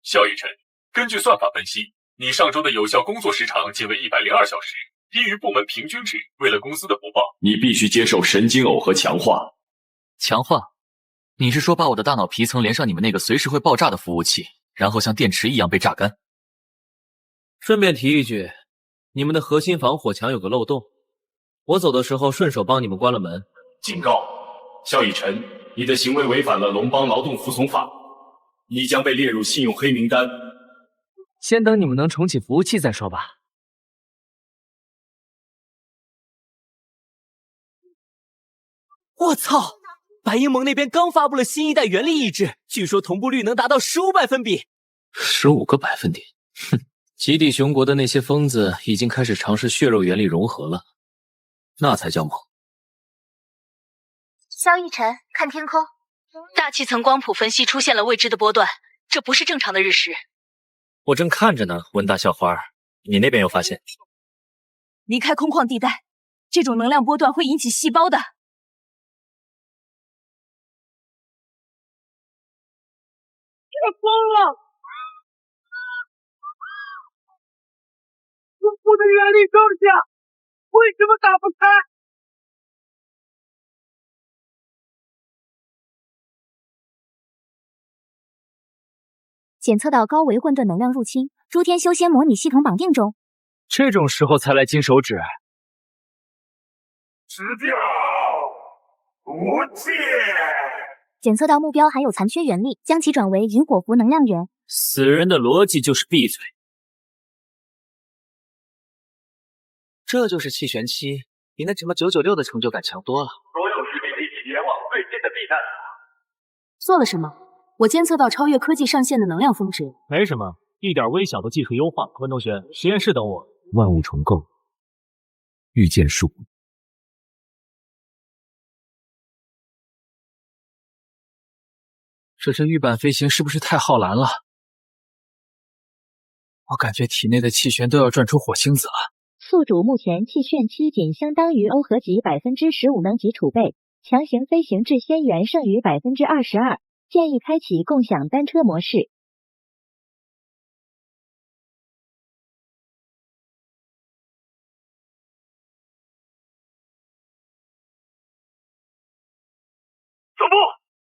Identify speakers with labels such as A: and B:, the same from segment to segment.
A: 萧逸晨，根据算法分析，你上周的有效工作时长仅为102小时，低于部门平均值。为了公司的不报，
B: 你必须接受神经耦合强化。
C: 强化？你是说把我的大脑皮层连上你们那个随时会爆炸的服务器，然后像电池一样被榨干？
D: 顺便提一句，你们的核心防火墙有个漏洞，我走的时候顺手帮你们关了门。
B: 警告，萧逸晨，你的行为违反了龙邦劳动服从法，你将被列入信用黑名单。
D: 先等你们能重启服务器再说吧。我操！白鹰盟那边刚发布了新一代原力意志，据说同步率能达到15百分比。
C: 15个百分点？哼！极地熊国的那些疯子已经开始尝试血肉原力融合了，那才叫猛。
E: 萧逸晨，看天空，大气层光谱分析出现了未知的波段，这不是正常的日食。
C: 我正看着呢，文大校花，你那边有发现？
F: 离开空旷地带，这种能量波段会引起细胞的。
G: 我疯了！我的原力装下为什么打不开？
E: 检测到高维混沌能量入侵，诸天修仙模拟系统绑定中。
D: 这种时候才来金手指？
G: 吃掉！无戒！
E: 检测到目标含有残缺原力，将其转为云火符能量源。
D: 死人的逻辑就是闭嘴。这就是气旋期，比那什么996的成就感强多了。
G: 所有士兵离体联网最近的避难
F: 做了什么？我监测到超越科技上限的能量峰值。
H: 没什么，一点微小的技术优化。温同学，实验室等我。
C: 万物重构，御剑术。这玉板飞行是不是太浩然了？我感觉体内的气旋都要转出火星子了。
I: 宿主目前气旋期仅相当于欧合级15%能级储备，强行飞行至仙源剩余22%，建议开启共享单车模式。
G: 总部，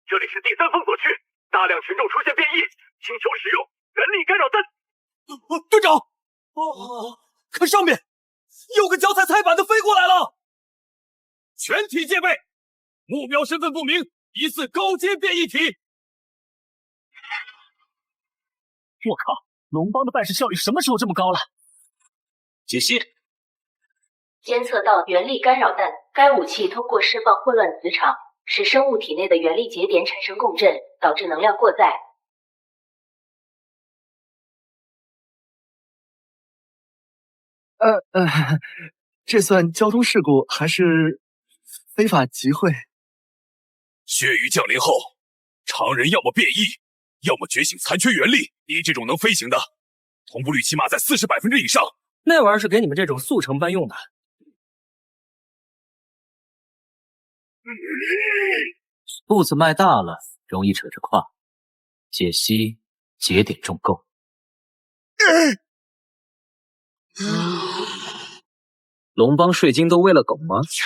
G: 这里是第3封锁区，大量群众出现变异，请求使用原力干扰弹。
D: 队长，看上面！有个脚踩踩板的飞过来了！
G: 全体戒备，目标身份不明，疑似高阶变异体。
H: 我靠，龙邦的办事效率什么时候这么高了？
D: 解析，
E: 监测到原力干扰弹，该武器通过释放混乱磁场，使生物体内的原力节点产生共振，导致能量过载。
J: 这算交通事故还是非法集会？
G: 血雨降临后，常人要么变异，要么觉醒残缺原力。你这种能飞行的，同步率起码在40%以上。
D: 那玩意儿是给你们这种速成班用的。
C: 步子迈大了，容易扯着胯。解析节点重构。龙邦税金都喂了狗吗？
E: 实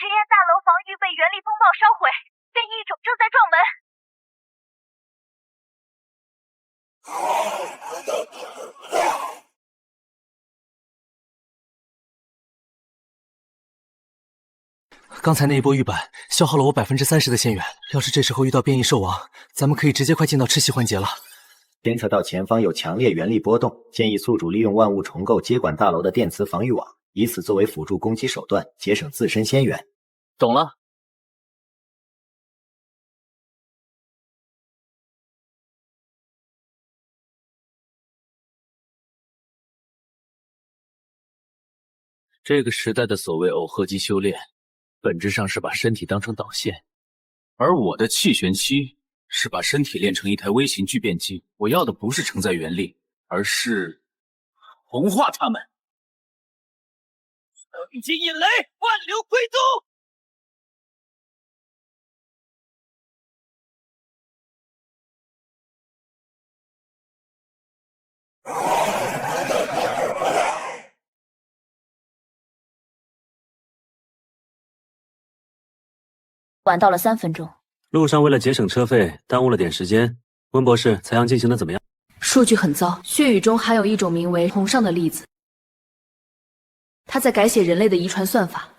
E: 验大楼防御被原力风暴烧毁，变异种正在撞门。
J: 刚才那一波玉板消耗了我30%的仙元，要是这时候遇到变异兽王，咱们可以直接快进到吃戏环节了。
K: 监测到前方有强烈原力波动，建议宿主利用万物重构接管大楼的电磁防御网，以此作为辅助攻击手段，节省自身仙元。
C: 懂了。这个时代的所谓耦合级修炼，本质上是把身体当成导线，而我的气旋期是把身体练成一台微型聚变机。我要的不是承载原力，而是同化它们。
G: 层级引雷，万流归宗。
F: 晚到了3分钟。
C: 路上为了节省车费，耽误了点时间。温博士，采样进行的怎么样？
F: 数据很糟，血雨中含有一种名为红上的粒子，它在改写人类的遗传算法。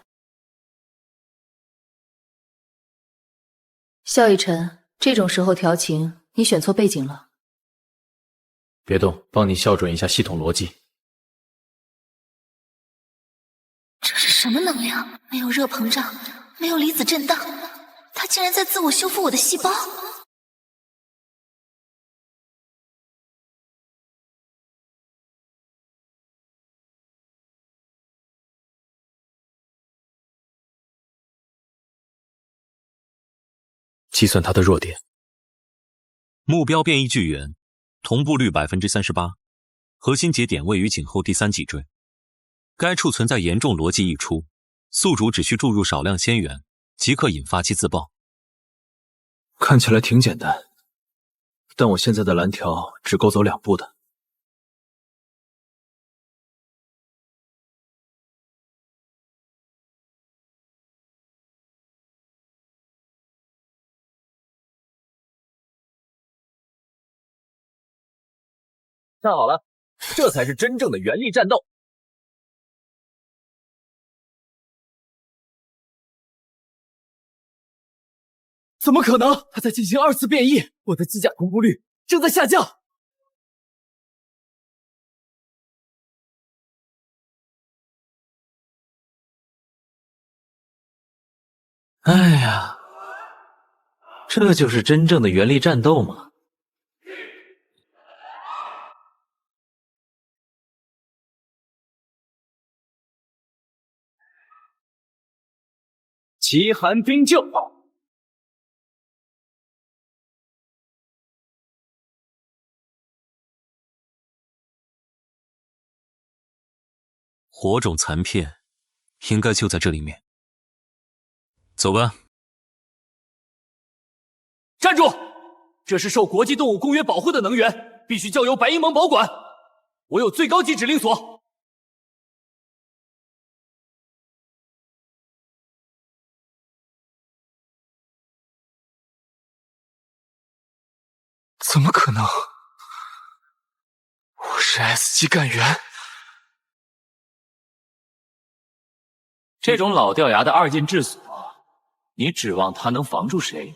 F: 萧逸晨，这种时候调情，你选错背景了。
D: 别动，帮你校准一下系统逻辑。
L: 这是什么能量？没有热膨胀，没有离子震荡，它竟然在自我修复我的细胞。
D: 计算它的弱点。
M: 目标变异巨源，同步率38%，核心节点位于颈后第3脊椎，该处存在严重逻辑溢出，宿主只需注入少量仙元，即可引发其自爆。
D: 看起来挺简单，但我现在的蓝条只够走2步的。站好了，这才是真正的原力战斗。怎么可能？他在进行2次变异，我的机甲同步率正在下降。
C: 哎呀，这就是真正的原力战斗吗？
D: 奇寒冰救。
M: 火种残片应该就在这里面。走吧。
D: 站住！这是受国际动物公约保护的能源，必须交由白鹰盟保管。我有最高级指令所。怎么可能？我是 S 级干员。
C: 这种老掉牙的2进制锁，你指望他能防住谁？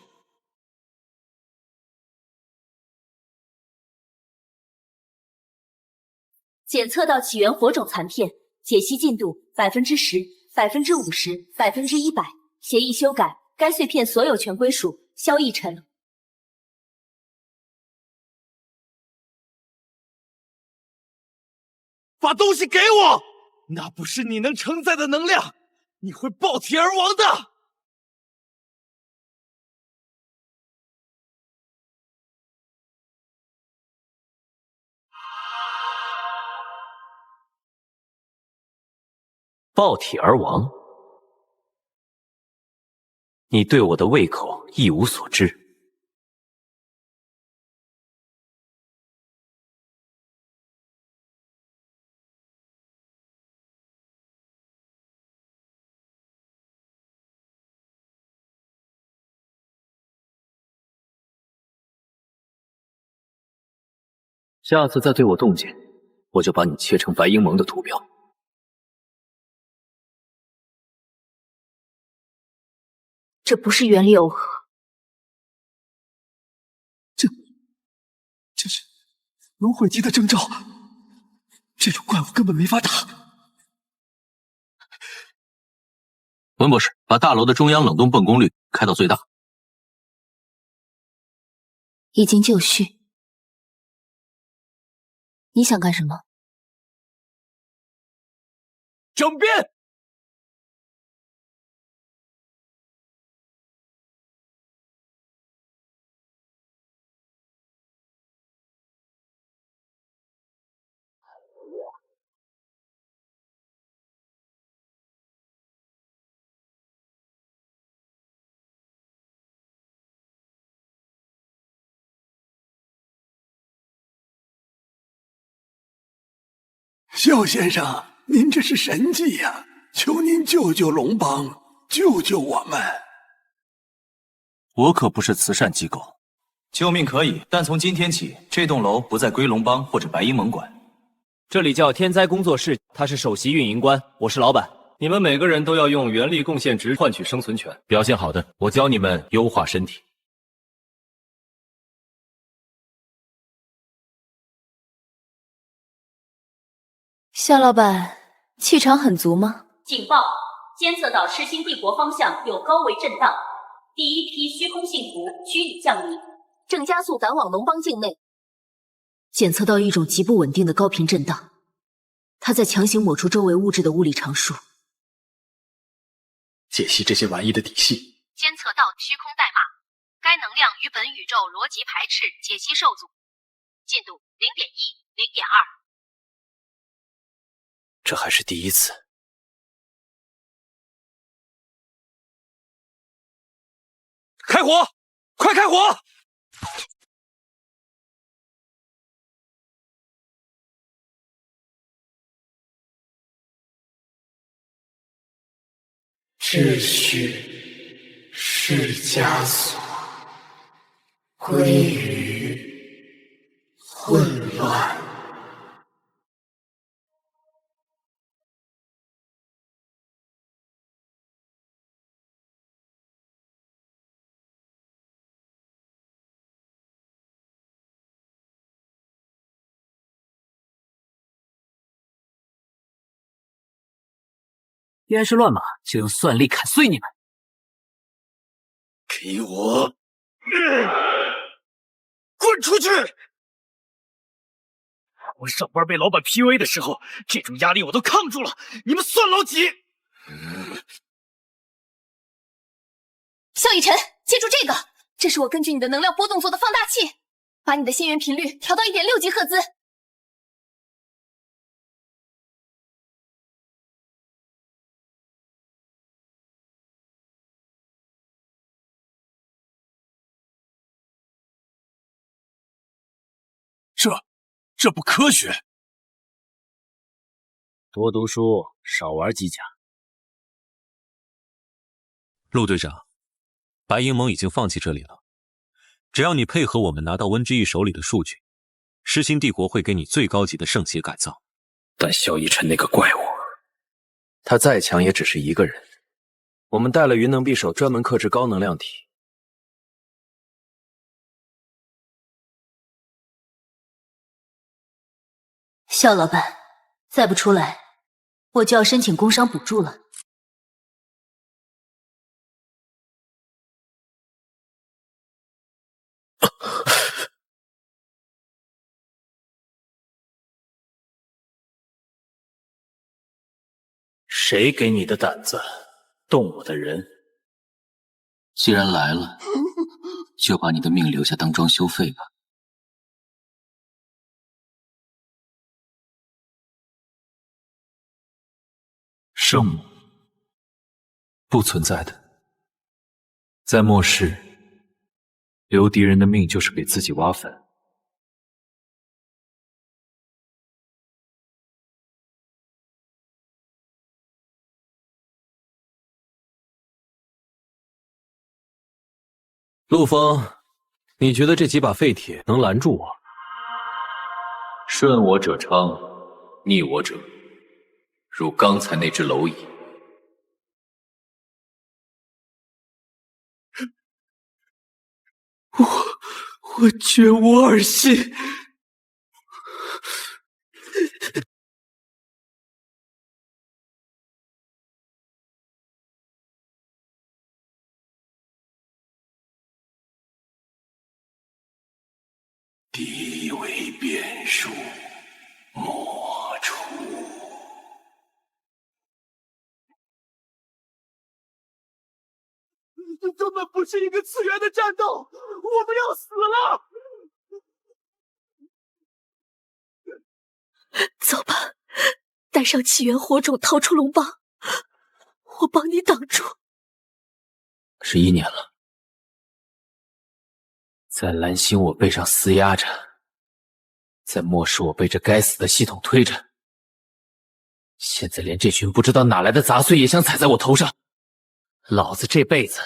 E: 检测到起源火种残片，解析进度10%、50%、100%。协议修改，该碎片所有权归属萧逸晨。
N: 把东西给我！那不是你能承载的能量，你会爆体而亡的！
C: 爆体而亡？你对我的胃口一无所知。下次再对我动静，我就把你切成白鹰盟的图标。
F: 这不是原力耦合，
N: 这是轮回机的征兆，这种怪物根本没法打。
C: 文博士，把大楼的中央冷冻泵功率开到最大。
F: 已经就绪。你想干什么？
N: 整编！萧先生，您这是神迹呀！求您救救龙帮，救救我们！
O: 我可不是慈善机构，
P: 救命可以，但从今天起，这栋楼不再归龙帮或者白鹰盟管。
D: 这里叫天灾工作室，他是首席运营官，我是老板。
C: 你们每个人都要用原力贡献值换取生存权，表现好的，我教你们优化身体。
F: 夏老板，气场很足吗？
E: 警报！监测到赤心帝国方向有高维震荡，第一批虚空信符趋于降临，正加速赶往龙邦境内。检测到一种极不稳定的高频震荡，它在强行抹除周围物质的物理常数。
O: 解析这些玩意的底细。
Q: 监测到虚空代码，该能量与本宇宙逻辑排斥，解析受阻，进度0.1、0.2。
O: 这还是第一次。
G: 开火！快开火！
N: 秩序是枷锁，归于混乱。
C: 既然是乱码，就用算力砍碎你们！
N: 给我
H: 滚出去！我上班被老板 PUA 的时候，这种压力我都抗住了，你们算老几？
L: 萧以晨，记住这个，这是我根据你的能量波动做的放大器，把你的心源频率调到1.6吉赫兹。
G: 这不科学。
C: 多读书，少玩机甲。
M: 陆队长，白鹰盟已经放弃这里了。只要你配合我们拿到温之翼手里的数据，狮心帝国会给你最高级的圣血改造。
O: 但萧逸尘那个怪物，他再强也只是一个人。我们带了云能匕首，专门克制高能量体。
E: 肖老板，再不出来，我就要申请工伤补助了。
C: 谁给你的胆子动我的人？
R: 既然来了，就把你的命留下当装修费吧。
C: 圣母不存在的，在末世，留敌人的命就是给自己挖坟。
D: 陆枫，你觉得这几把废铁能拦住我？
C: 顺我者昌，逆我者如刚才那只蝼蚁。
N: 我绝无二心。
G: 地为变数，莫出。
N: 这根本不是一个次元的战斗，我们要死
L: 了！走吧，带上起源火种逃出龙邦，我帮你挡住。
C: 11年了，在蓝星我背上撕压着，在末世我被这该死的系统推着，现在连这群不知道哪来的杂碎也想踩在我头上，老子这辈子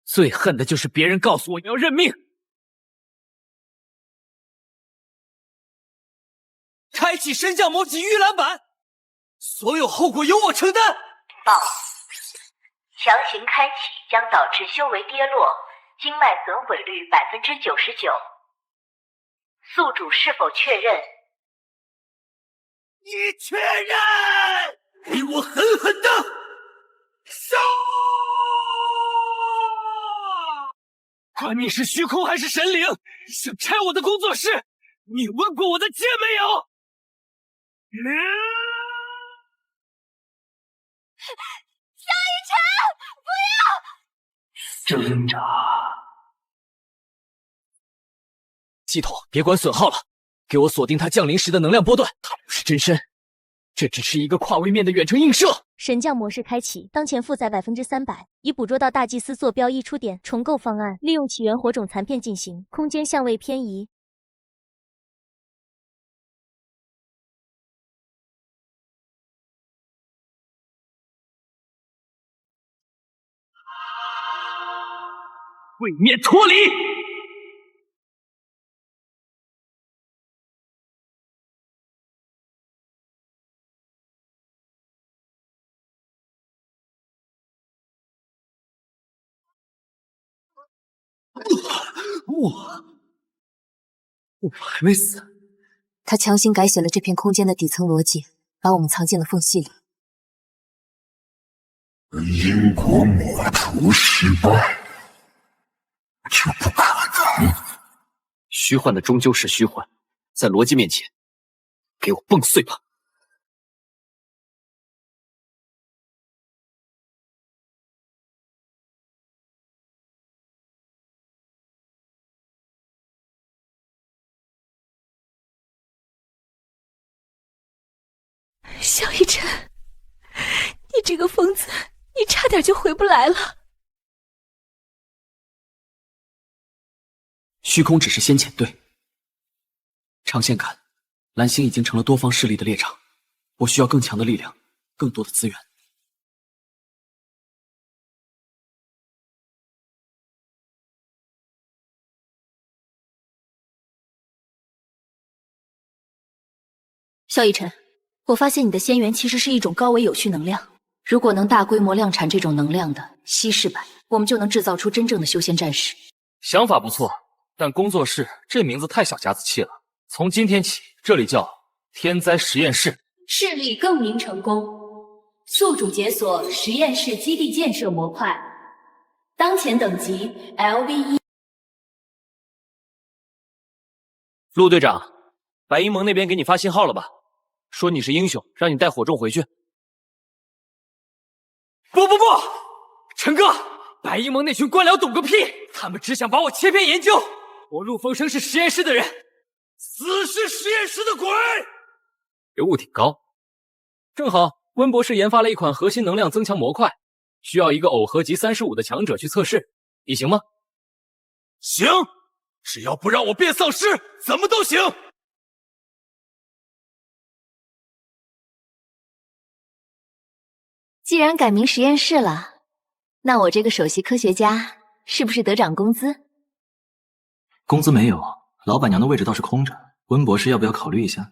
C: 最恨的就是别人告诉我要认命。
H: 开启升降魔级预览版，所有后果由我承担。
S: 报，强行开启将导致修为跌落，经脉损毁率99%。宿主是否确认？
H: 你确认？给我狠狠的杀！管你是虚空还是神灵，想拆我的工作室，你问过我的剑没有？
L: 萧雨辰，不要！
H: 挣扎。
C: 系统，别管损耗了，给我锁定它降临时的能量波段。它不是真身，这只是一个跨位面的远程映射。
T: 神将模式开启，当前负载300%，已捕捉到大祭司坐标溢出点，重构方案，利用起源火种残片进行，空间相位偏移。
H: 位面脱离。
J: 我还没死。
T: 他强行改写了这片空间的底层逻辑，把我们藏进了缝隙里。
U: 因果抹除失败，这不可能。
C: 虚幻的终究是虚幻，在逻辑面前，给我蹦碎吧！
L: 萧逸晨，你这个疯子，你差点就回不来了。
C: 虚空只是先遣队，长线看，蓝星已经成了多方势力的猎场，我需要更强的力量，更多的资源。
F: 萧逸晨，我发现你的仙元其实是一种高维有序能量，如果能大规模量产这种能量的稀释版，我们就能制造出真正的修仙战士。
C: 想法不错，但工作室这名字太小家子气了。从今天起，这里叫天灾实验室。
E: 势力更名成功，宿主解锁实验室基地建设模块，当前等级 LV1。
D: 陆队长，白银盟那边给你发信号了吧？说你是英雄，让你带火种回去。
H: 不，陈哥，白银盟那群官僚懂个屁！他们只想把我切片研究。我陆风生是实验室的人，死是实验室的鬼。
D: 人物挺高，正好温博士研发了一款核心能量增强模块，需要一个耦合级35的强者去测试，你行吗？
G: 行，只要不让我变丧尸，怎么都行。
T: 既然改名实验室了，那我这个首席科学家是不是得涨工资？
P: 工资没有，老板娘的位置倒是空着。温博士要不要考虑一下？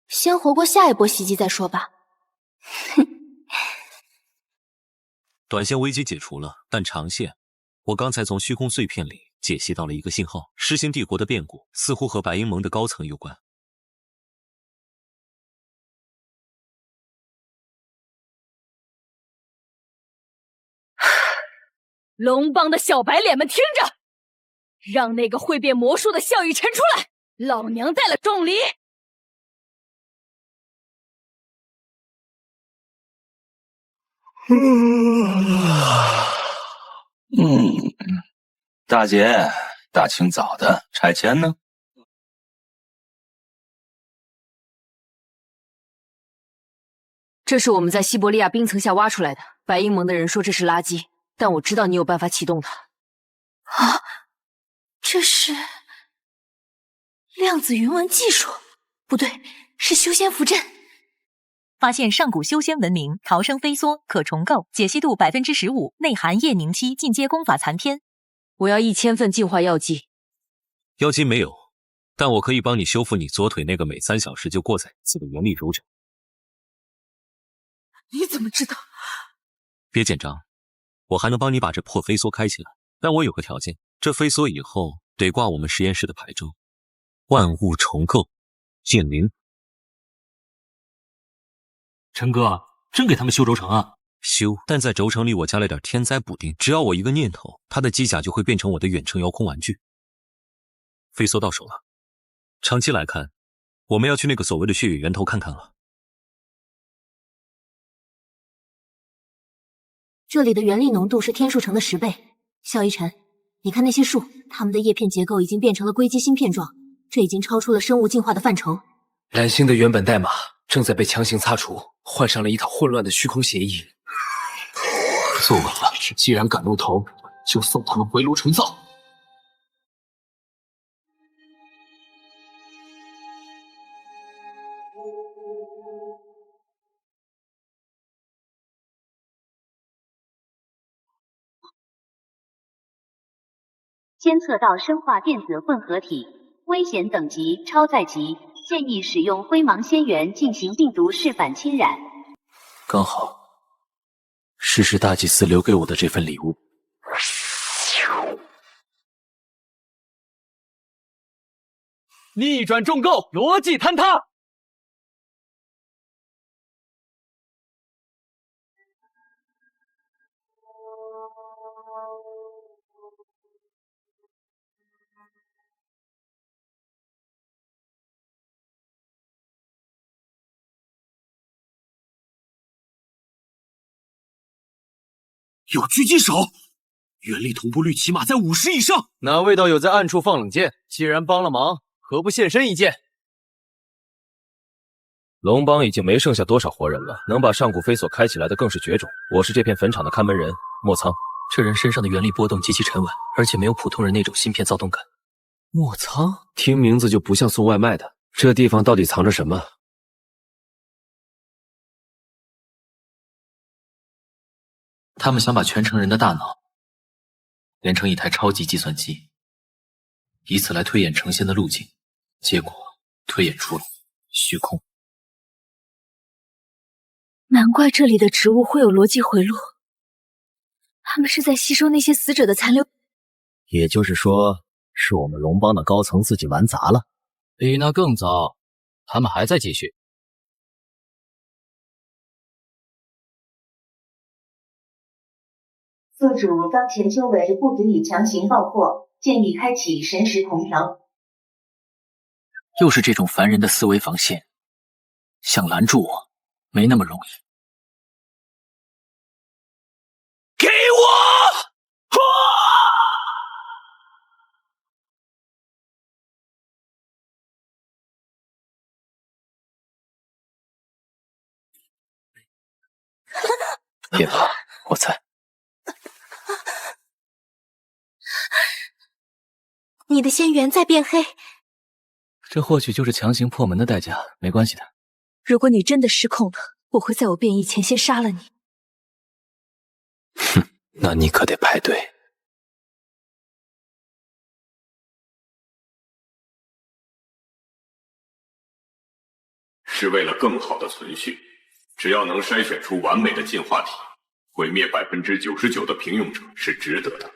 F: 先活过下一波袭击再说吧。
M: 短线危机解除了，但长线，我刚才从虚空碎片里解析到了一个信号，狮心帝国的变故似乎和白银盟的高层有关。
E: 龙帮的小白脸们听着，让那个会变魔术的萧逸晨出来，老娘带了重礼。
P: 大姐，大清早的拆迁呢？
F: 这是我们在西伯利亚冰层下挖出来的，白银盟的人说这是垃圾，但我知道你有办法启动它。
L: 啊，这是量子云纹技术，不对，是修仙符阵。
A: 发现上古修仙文明逃生飞梭可重构，解析度15%，内含叶凝期进阶功法残篇。
E: 我要1000份净化药剂。
M: 药剂没有，但我可以帮你修复你左腿那个每3小时就过载一次的原力柔疹。
L: 你怎么知道？
M: 别紧张，我还能帮你把这破飞梭开起来，但我有个条件，这飞梭以后得挂我们实验室的牌照。万物重构，剑灵。
C: 陈哥，真给他们修轴承啊？
M: 修，但在轴承里我加了点天灾补丁，只要我一个念头，他的机甲就会变成我的远程遥控玩具。飞梭到手了，长期来看，我们要去那个所谓的血雨源头看看了。
F: 这里的原力浓度是天树城的10倍。萧一晨，你看那些树，它们的叶片结构已经变成了硅基芯片状，这已经超出了生物进化的范畴。
J: 蓝星的原本代码正在被强行擦除，换上了一套混乱的虚空协议。坐稳了，既然敢露头，就送他们回炉重造。
S: 监测到生化电子混合体，危险等级超载级，建议使用灰芒仙源进行病毒式反侵染。
J: 刚好，是大祭司留给我的这份礼物。
H: 逆转重构，逻辑坍塌。
G: 有狙击手，原力同步率起码在50以上。
O: 哪位道友在暗处放冷箭？既然帮了忙，何不现身一剑？龙帮已经没剩下多少活人了，能把上古飞索开起来的更是绝种。我是这片坟场的看门人，莫仓。
J: 这人身上的原力波动极其沉稳，而且没有普通人那种芯片躁动感。
O: 莫仓，听名字就不像送外卖的。这地方到底藏着什么？
R: 他们想把全城人的大脑连成一台超级计算机，以此来推演成仙的路径，结果推演出了虚空。
F: 难怪这里的植物会有逻辑回路，他们是在吸收那些死者的残留。
K: 也就是说，是我们龙帮的高层自己玩砸了。
D: 比那更糟，他们还在继续。
S: 宿主当前修为不足以强行爆破，建议开启神识同调。
R: 又是这种凡人的思维防线，想拦住我，没那么容易。
G: 给我！
J: 别怕，我在。
F: 你的仙缘在变黑，
P: 这或许就是强行破门的代价，没关系的。
F: 如果你真的失控了，我会在我变异前先杀了你。
J: 哼，那你可得排队。
B: 是为了更好的存续，只要能筛选出完美的进化体，毁灭99%的平庸者是值得的。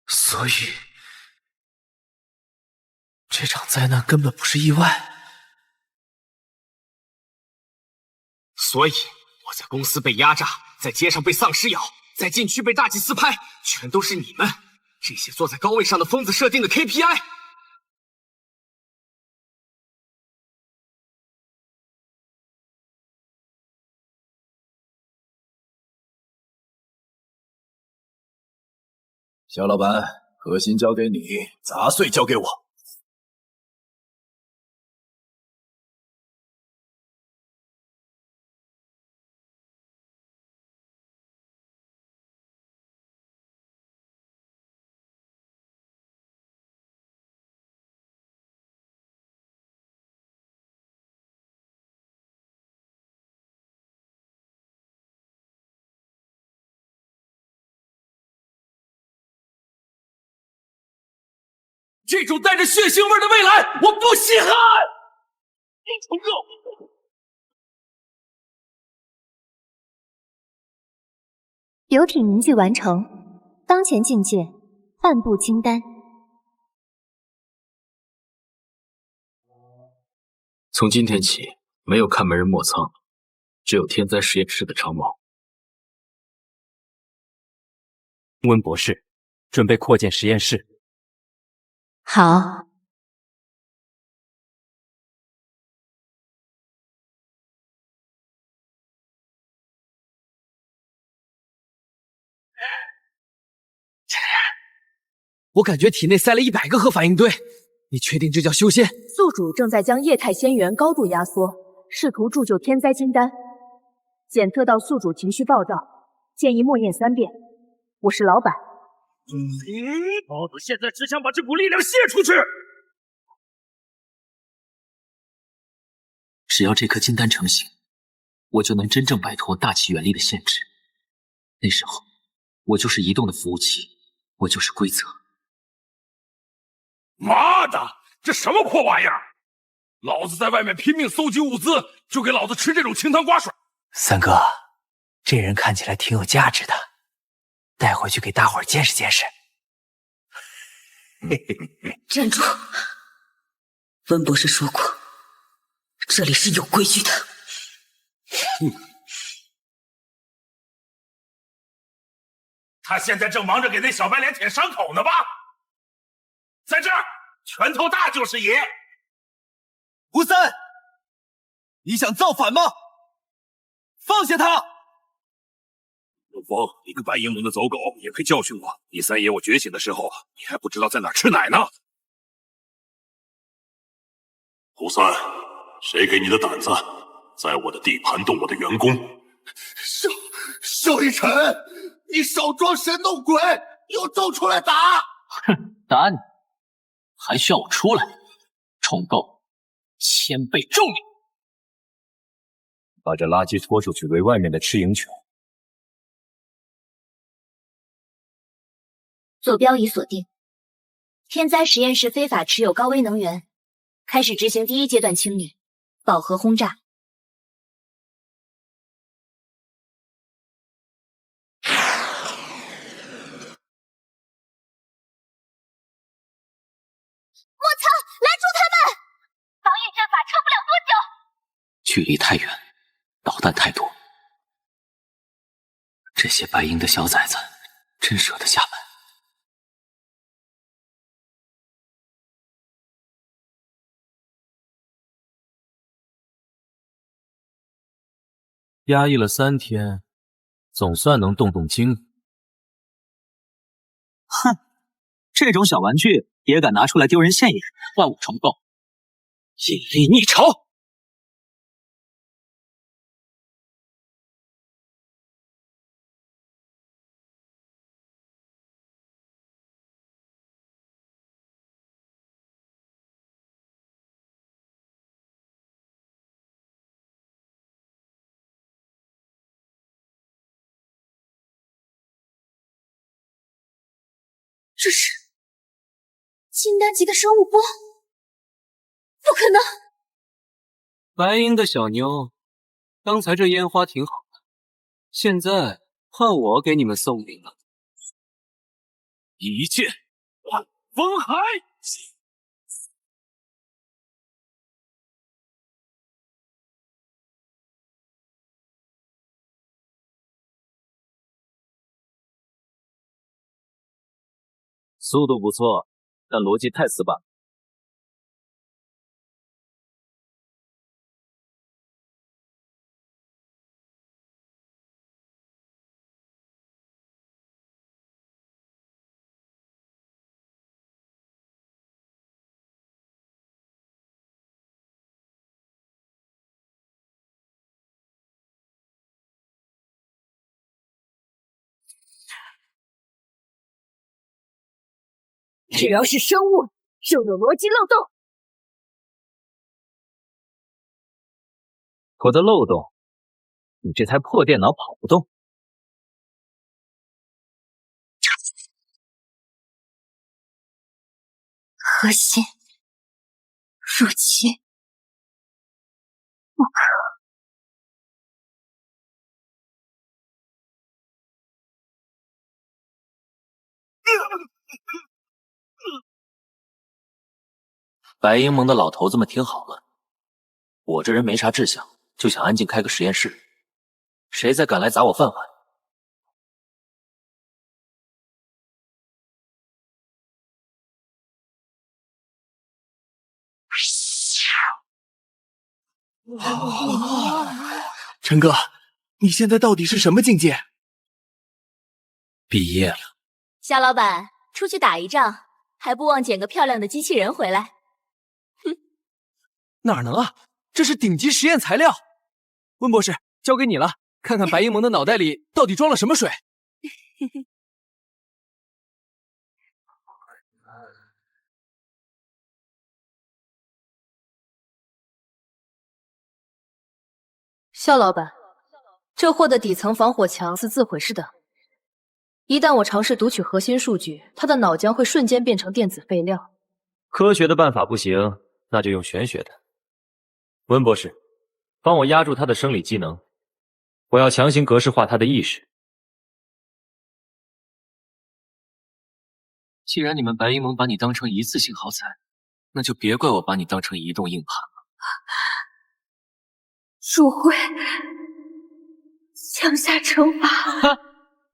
J: 所以，这场灾难根本不是意外。
H: 所以我在公司被压榨，在街上被丧尸咬，在禁区被大祭司拍，全都是你们这些坐在高位上的疯子设定的 KPI。
G: 肖老板，核心交给你，杂碎交给我。
D: 这种带着血腥味的未来，我不稀罕！重构。
T: 流体凝聚完成，当前境界半步金丹。
C: 从今天起，没有看门人莫仓，只有天灾实验室的长矛。
D: 温博士，准备扩建实验室。
F: 好。
H: 我感觉体内塞了100个核反应堆，你确定这叫修仙？
I: 宿主正在将液态仙元高度压缩，试图铸就天灾金丹。检测到宿主情绪暴躁，建议默念3遍。我是老板。
G: 老子现在只想把这股力量泄出去。
R: 只要这颗金丹成型，我就能真正摆脱大气原力的限制。那时候，我就是移动的服务器，我就是规则。
G: 妈的，这什么破玩意儿！老子在外面拼命搜集物资，就给老子吃这种清汤寡水。
V: 三哥，这人看起来挺有价值的，带回去给大伙儿见识见识。
I: 站住！温博士说过，这里是有规矩的。
G: 他现在正忙着给那小白脸舔伤口呢吧？在这儿，拳头大就是爷。
N: 吴三，你想造反吗？放下他！
G: 陆峰，你个半英猛的走狗，也配教训我？你三爷我觉醒的时候，你还不知道在哪儿吃奶呢。
U: 胡三，谁给你的胆子，在我的地盘动我的员工？
N: 萧逸尘，你少装神弄鬼，给我都出来打！
R: 哼，打你，还需要我出来？重构，千倍重力。
D: 把这垃圾拖出去，为外面的吃蝇犬。
F: 坐标已锁定，天灾实验室非法持有高危能源，开始执行第1阶段清理，饱和轰炸。
L: 我操！拦住他们！
Q: 防御阵法撑不了多久。
R: 距离太远，导弹太多，这些白银的小崽子真舍得下本。
D: 压抑了3天，总算能动动筋。
W: 哼，这种小玩具也敢拿出来丢人现眼？
R: 万物重构，
W: 引力逆潮。
L: 这是金丹级的生物波，不可能！
C: 白银的小妞，刚才这烟花挺好的，现在换我给你们送礼了。
G: 一剑万风海。
C: 速度不错，但逻辑太死板。
I: 只要是生物，就有逻辑漏洞。
C: 我的漏洞，你这台破电脑跑不动。
L: 核心若琪，不可。
C: 白鹰盟的老头子们听好了，我这人没啥志向，就想安静开个实验室。谁再敢来砸我饭碗，
N: 陈哥，你现在到底是什么境界？
C: 毕业了。
F: 夏老板，出去打一仗，还不忘捡个漂亮的机器人回来。
N: 哪能啊，这是顶级实验材料。温博士，交给你了，看看白鹰盟的脑袋里到底装了什么水。
I: 肖老板，这货的底层防火墙似自毁似的，一旦我尝试读取核心数据，他的脑浆会瞬间变成电子废料。
D: 科学的办法不行，那就用玄学的。温博士，帮我压住他的生理机能，我要强行格式化他的意识。
C: 既然你们白鹰盟把你当成一次性耗材，那就别怪我把你当成移动硬盘了。
L: 主会降下惩罚。
D: 哈，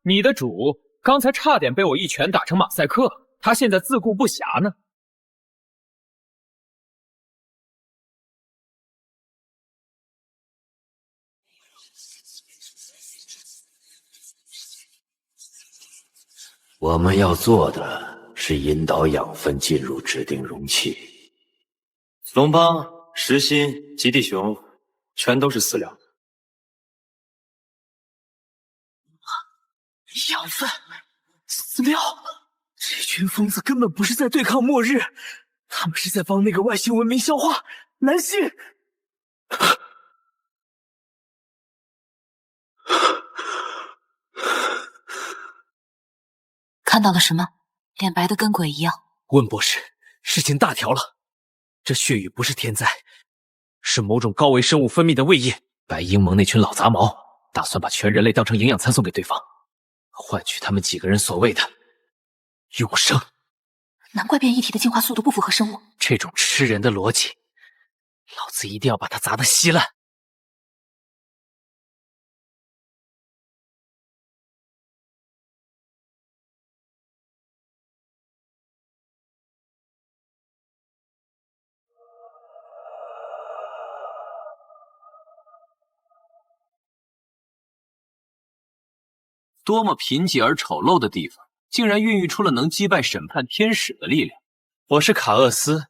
D: 你的主刚才差点被我一拳打成马赛克，他现在自顾不暇呢。
O: 我们要做的是引导养分进入指定容器。
A: 龙邦、石心、极地熊，全都是饲料。
N: 养分、饲料，这群疯子根本不是在对抗末日，他们是在帮那个外星文明消化。南希，
L: 看到了什么？脸白的跟鬼一样。
V: 温博士，事情大条了，这血雨不是天灾，是某种高维生物分泌的胃液。白鹰盟那群老杂毛打算把全人类当成营养餐送给对方，换取他们几个人所谓的永生。
L: 难怪变异体的进化速度不符合生物。
V: 这种吃人的逻辑，老子一定要把它砸得稀烂。
C: 多么贫瘠而丑陋的地方，竟然孕育出了能击败审判天使的力量！
V: 我是卡厄斯，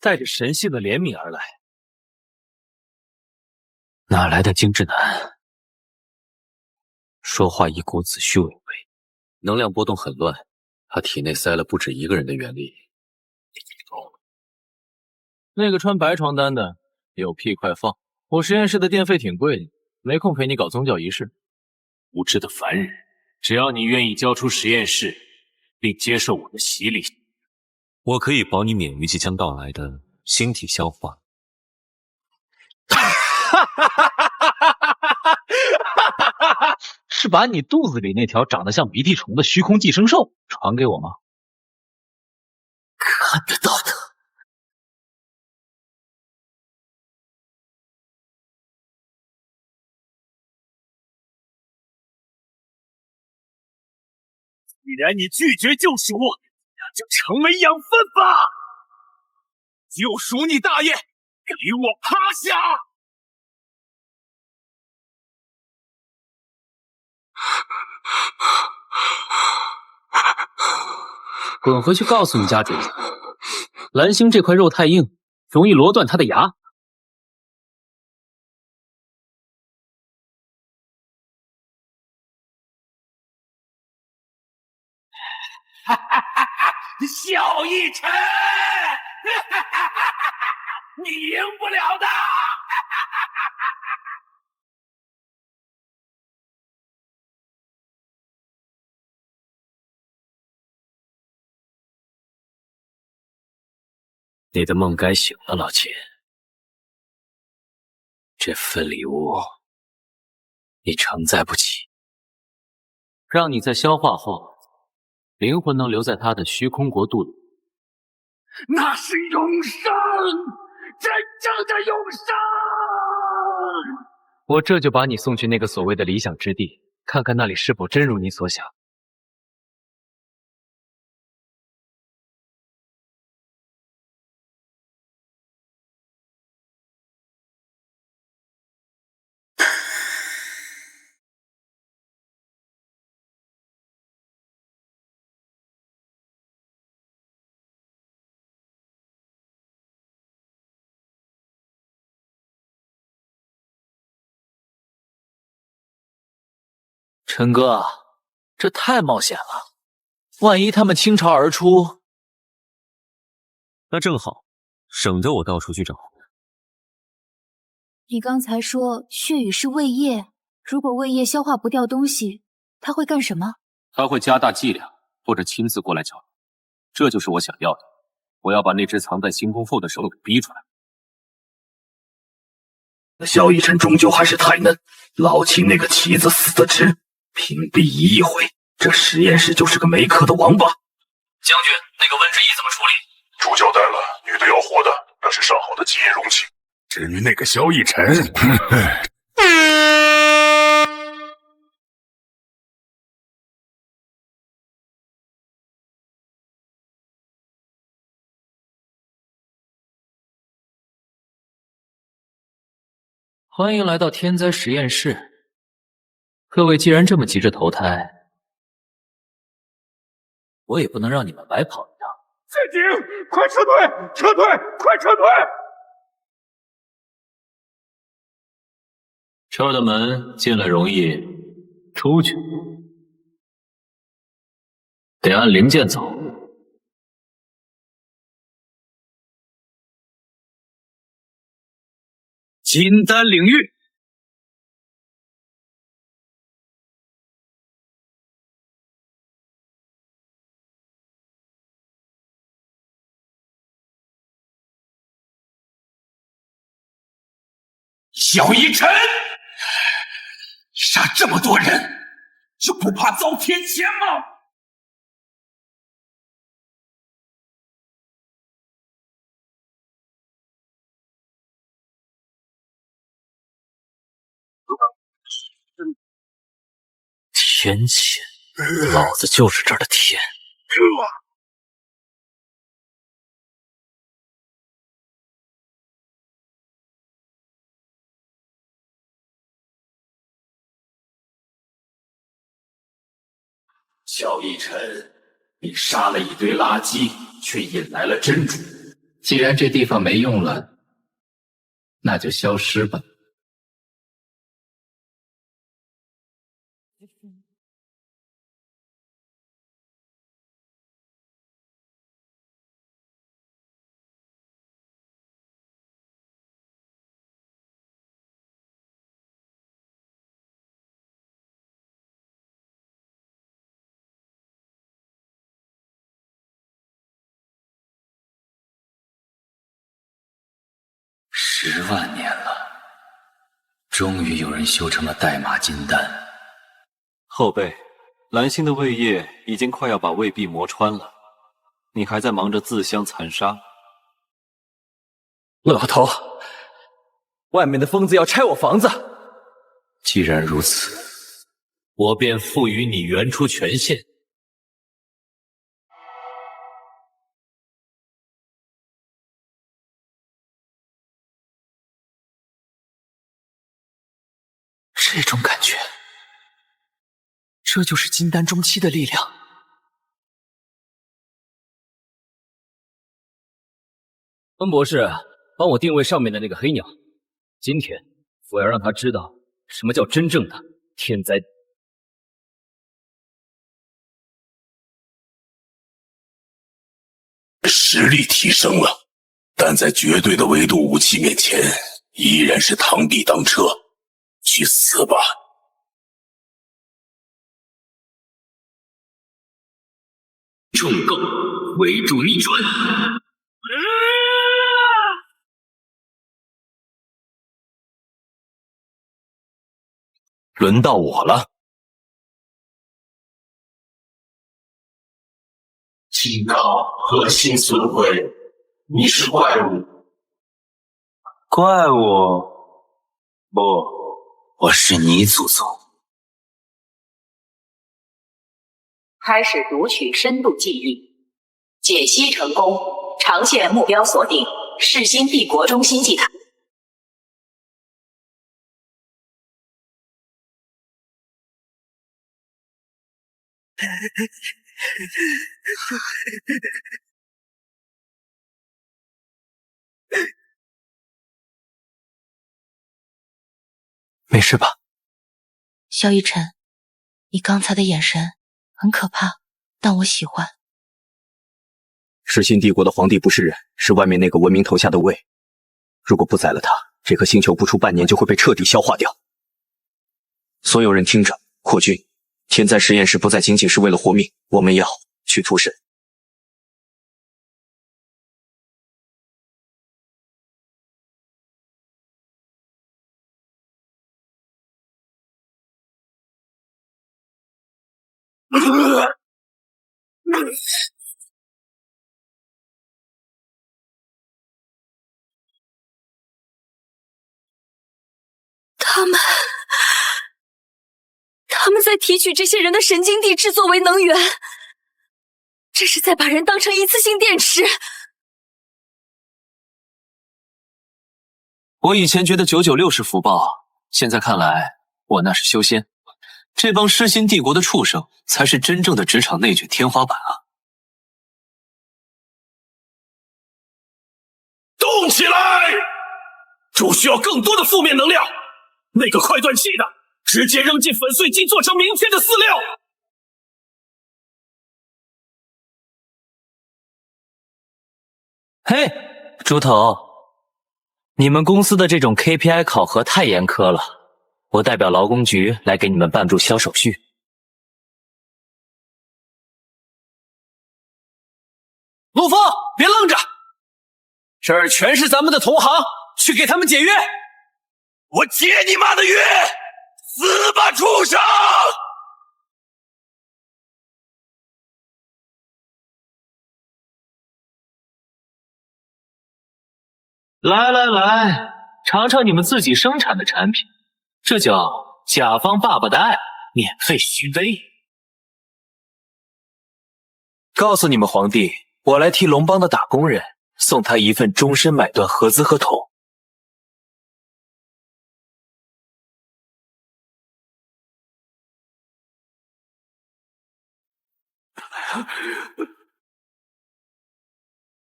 V: 带着神性的怜悯而来。
C: 哪来的精致男？说话一股子虚伪味，能量波动很乱，他体内塞了不止一个人的元力。那个穿白床单的，有屁快放！我实验室的电费挺贵的，没空陪你搞宗教仪式。无知的凡人，只要你愿意交出实验室，并接受我的洗礼，
G: 我可以保你免于即将到来的星体消化。
P: 是把你肚子里那条长得像鼻涕虫的虚空寄生兽传给我吗？
N: 看得到的。
G: 既然你拒绝救赎，那就成为养分吧！救赎你大爷！给我趴下！
C: 滚回去告诉你家主子，蓝星这块肉太硬，容易罗断他的牙。
G: 萧逸尘，你赢不了的！
C: 你的梦该醒了，老秦。这份礼物你承载不起，让你在消化后，灵魂能留在他的虚空国度里。
G: 那是永生，真正的永生。
V: 我这就把你送去那个所谓的理想之地，看看那里是否真如你所想。
C: 陈哥，这太冒险了，万一他们倾巢而出，
E: 那正好，省得我到处去找。
L: 你刚才说血雨是胃液，如果胃液消化不掉东西，它会干什么？
C: 他会加大剂量，或者亲自过来找你。这就是我想要的。我要把那只藏在星空后的手给逼出来。
U: 萧逸尘终究还是太嫩，老秦那个棋子死得迟，屏蔽一亿回，这实验室就是个没课的王八。
G: 将军，那个温之翼怎么处理？
U: 猪交代了，女的要活的，那是上好的基因容器。
G: 至于那个萧逸尘，
C: 欢迎来到天灾实验室。各位既然这么急着投胎，我也不能让你们白跑一趟。
G: 谢景，快撤退！撤退！快撤退！
C: 这儿的门进来容易，出去得按零件走。
G: 金丹领域，萧逸尘，杀这么多人，就不怕遭天谴吗？
C: 天谴，老子就是这儿的天。
G: 萧逸尘，你杀了一堆垃圾，却引来了真主。
R: 既然这地方没用了，那就消失吧。10万年了，终于有人修成了代码金丹。
A: 后辈，蓝星的胃液已经快要把胃壁磨穿了，你还在忙着自相残杀。
J: 老头，外面的疯子要拆我房子。
C: 既然如此，我便赋予你原出权限。
N: 这种感觉，这就是金丹中期的力量。
D: 温博士，帮我定位上面的那个黑鸟。今天我要让他知道什么叫真正的天灾。
U: 实力提升了，但在绝对的维度武器面前，依然是螳臂当车。去死吧！
G: 重构，为主逆转。
O: 轮到我了。
U: 警告核心损毁，你是怪物。
E: 怪物？不，我是你祖宗。
Q: 开始读取深度记忆，解析成功，长线目标锁定世新帝国中心祭坛。
O: 没事吧？
L: 萧逸晨，你刚才的眼神很可怕，但我喜欢。
O: 世新帝国的皇帝不是人，是外面那个文明头下的卫。如果不宰了他，这颗星球不出半年就会被彻底消化掉。所有人听着，霍君，天灾实验室不再仅仅是为了活命，我们要去屠神。
L: 他们在提取这些人的神经递质作为能源，这是在把人当成一次性电池。
C: 我以前觉得996是福报，现在看来我那是修仙。这帮失心帝国的畜生才是真正的职场内卷天花板啊！
U: 动起来！主需要更多的负面能量。那个快断气的，直接扔进粉碎机做成明天的饲料。
C: 嘿，猪头，你们公司的这种 KPI 考核太严苛了，我代表劳工局来给你们办注销手续。陆枫，别愣着，这儿全是咱们的同行，去给他们解约。
U: 我解你妈的约！死吧，畜生！
C: 来来来，尝尝你们自己生产的产品，这叫甲方爸爸的爱，免费续杯。告诉你们皇帝，我来替龙帮的打工人送他一份终身买断合资合同。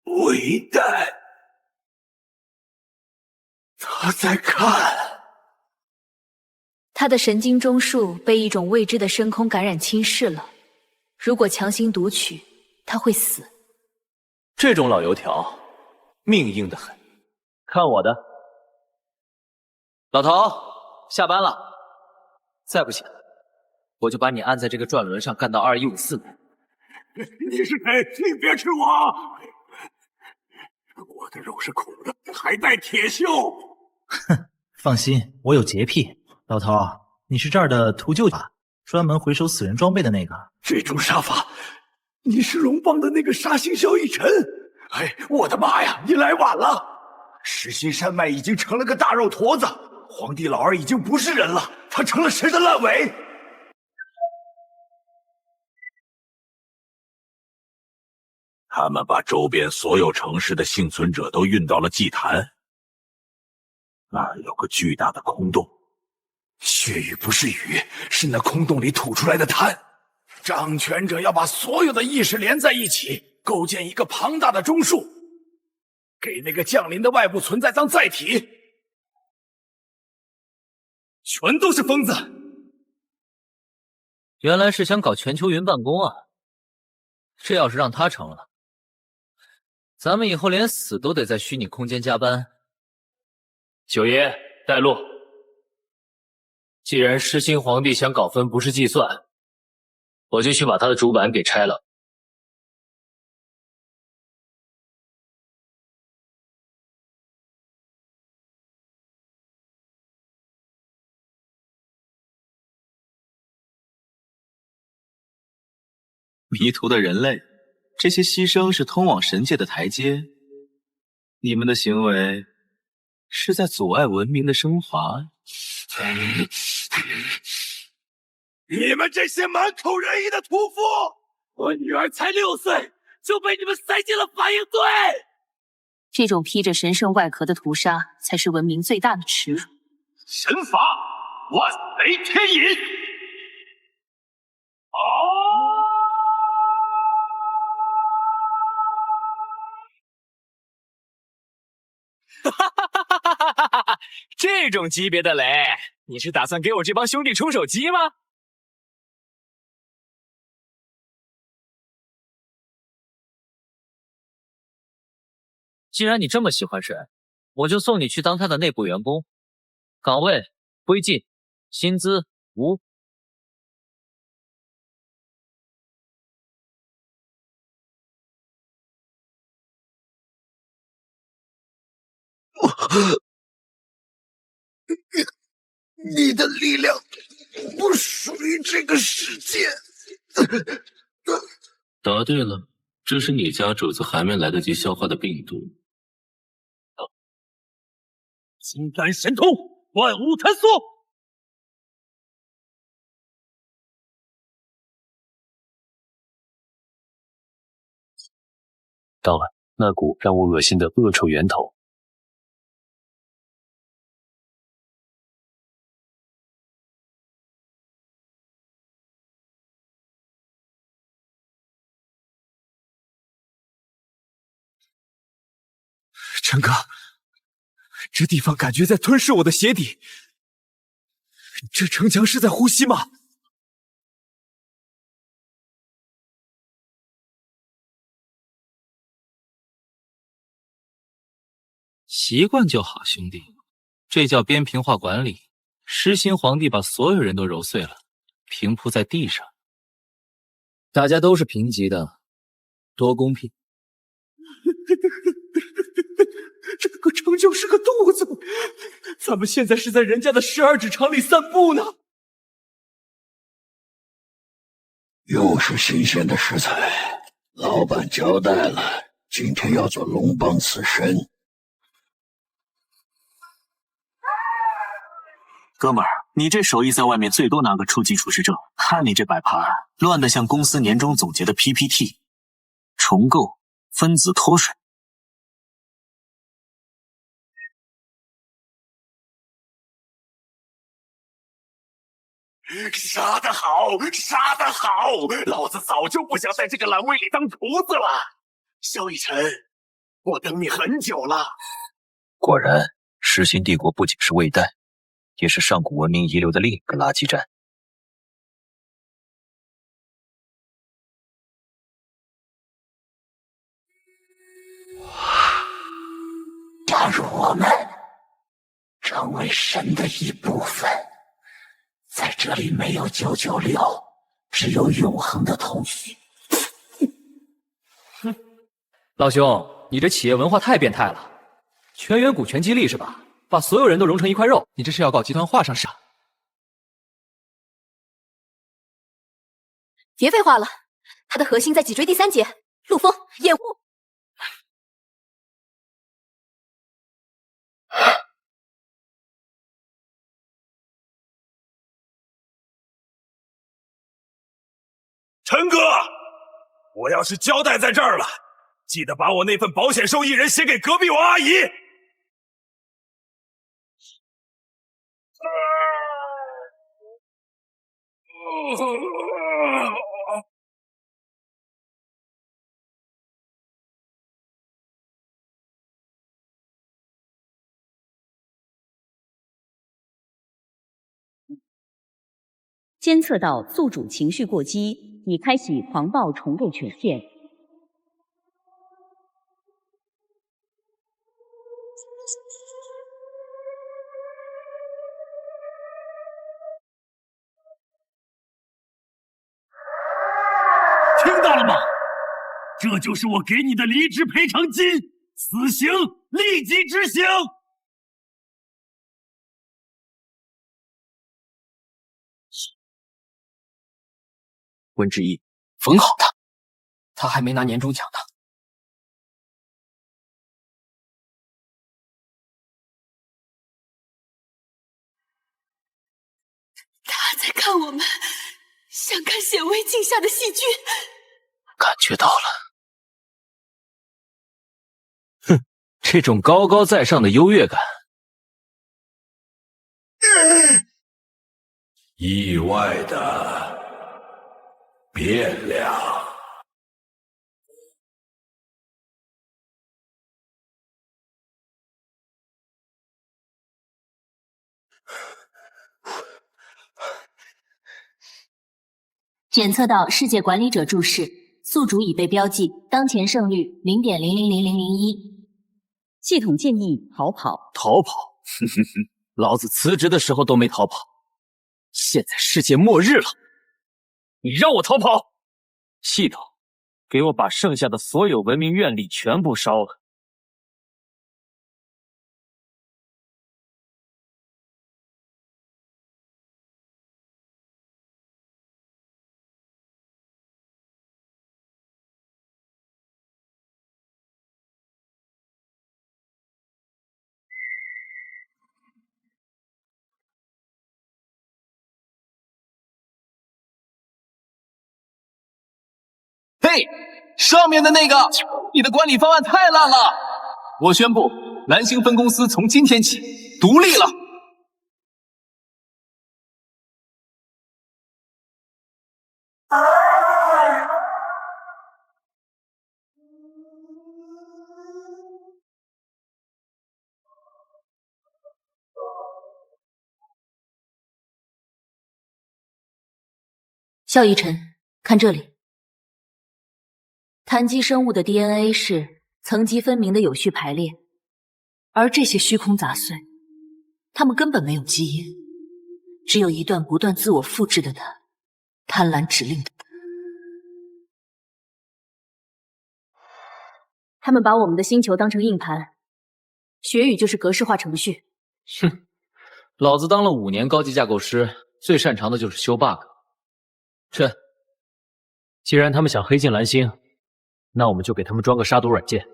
U: 微蛋，他在看。
F: 他的神经中枢被一种未知的深空感染侵蚀了，如果强行读取，他会死。
C: 这种老油条，命硬得很。看我的，老头，下班了，再不行，我就把你按在这个转轮上干到2154年。
U: 你是谁？你别吃我！我的肉是苦的，还带铁锈。
P: 哼，放心，我有洁癖。老头，你是这儿的屠救法，专门回收死人装备的那个。
U: 这种杀法，你是龙帮的那个杀星萧逸尘。哎，我的妈呀，你来晚了！石心山脉已经成了个大肉坨子，皇帝老儿已经不是人了，他成了神的烂尾。他们把周边所有城市的幸存者都运到了祭坛，那儿有个巨大的空洞，血雨不是雨，是那空洞里吐出来的碳。掌权者要把所有的意识连在一起，构建一个庞大的中枢，给那个降临的外部存在当载体。全都是疯子！
C: 原来是想搞全球云办公啊！这要是让他成了，咱们以后连死都得在虚拟空间加班。九爷带路。既然失心皇帝想搞分不是计算，我就去把他的主板给拆了。
R: 迷途的人类，这些牺牲是通往神界的台阶，你们的行为是在阻碍文明的升华。
G: 你们这些满口仁义的屠夫，我女儿才6岁就被你们塞进了反应堆。
Q: 这种披着神圣外壳的屠杀，才是文明最大的耻辱。
G: 神罚，万雷天引。
D: 这种级别的雷，你是打算给我这帮兄弟充手机吗？
C: 既然你这么喜欢神，我就送你去当他的内部员工，岗位规禁，薪资无。
U: 你的力量不属于这个世界。
R: 答对了，这是你家主子还没来得及消化的病毒。
G: 金丹神通，万物坍缩。
E: 到了那股让我恶心的恶臭源头。
N: 陈哥，这地方感觉在吞噬我的鞋底，这城墙是在呼吸吗？
C: 习惯就好，兄弟，这叫边平化管理。狮心皇帝把所有人都揉碎了，平铺在地上。
D: 大家都是平级的，多公平。
N: 这个城就是个肚子，咱们现在是在人家的12指肠里散步呢。
U: 又是新鲜的食材，老板交代了，今天要做龙帮刺身。
O: 哥们儿，你这手艺在外面最多拿个初级厨师证，看你这摆盘，乱得像公司年终总结的 PPT。重构分子脱水。
G: 杀得好，杀得好！老子早就不想在这个烂胃里当厨子了。萧逸尘，我等你很久了。
O: 果然，狮心帝国不仅是魏代，也是上古文明遗留的另一个垃圾站。
U: 加入我们，成为神的一部分。在这里没有996，只有永恒的同绪。
D: 老兄，你这企业文化太变态了，全员股权激励是吧？把所有人都融成一块肉，你这是要搞集团化上市啊？
F: 别废话了，他的核心在脊椎第3节，陆枫掩护。
G: 陈哥，我要是交代在这儿了，记得把我那份保险受益人写给隔壁王阿姨。
Q: 监测到宿主情绪过激，已开启狂暴重构权限。
G: 听到了吗？这就是我给你的离职赔偿金，死刑立即执行。
O: 温之意，缝好他。
D: 他还没拿年终奖呢。
L: 他在看我们，像看显微镜下的细菌。
C: 感觉到了。哼，这种高高在上的优越感。
U: 意外的变量。
Q: 检测到世界管理者注释，宿主已被标记，当前胜率0.000001。系统建议逃跑。
C: 逃跑？哼哼哼，老子辞职的时候都没逃跑，现在世界末日了，你让我逃跑？系统，给我把剩下的所有文明愿力全部烧了。
J: 嘿，上面的那个，你的管理方案太烂了！我宣布，蓝星分公司从今天起独立了。
F: 萧逸尘，看这里。碳基生物的 DNA 是层级分明的有序排列，而这些虚空杂碎，它们根本没有基因，只有一段不断自我复制的贪婪指令。他们把我们的星球当成硬盘，血雨就是格式化程序。
C: 哼，老子当了5年高级架构师，最擅长的就是修 bug。这，既然他们想黑进蓝星，那我们就给他们装个杀毒软件。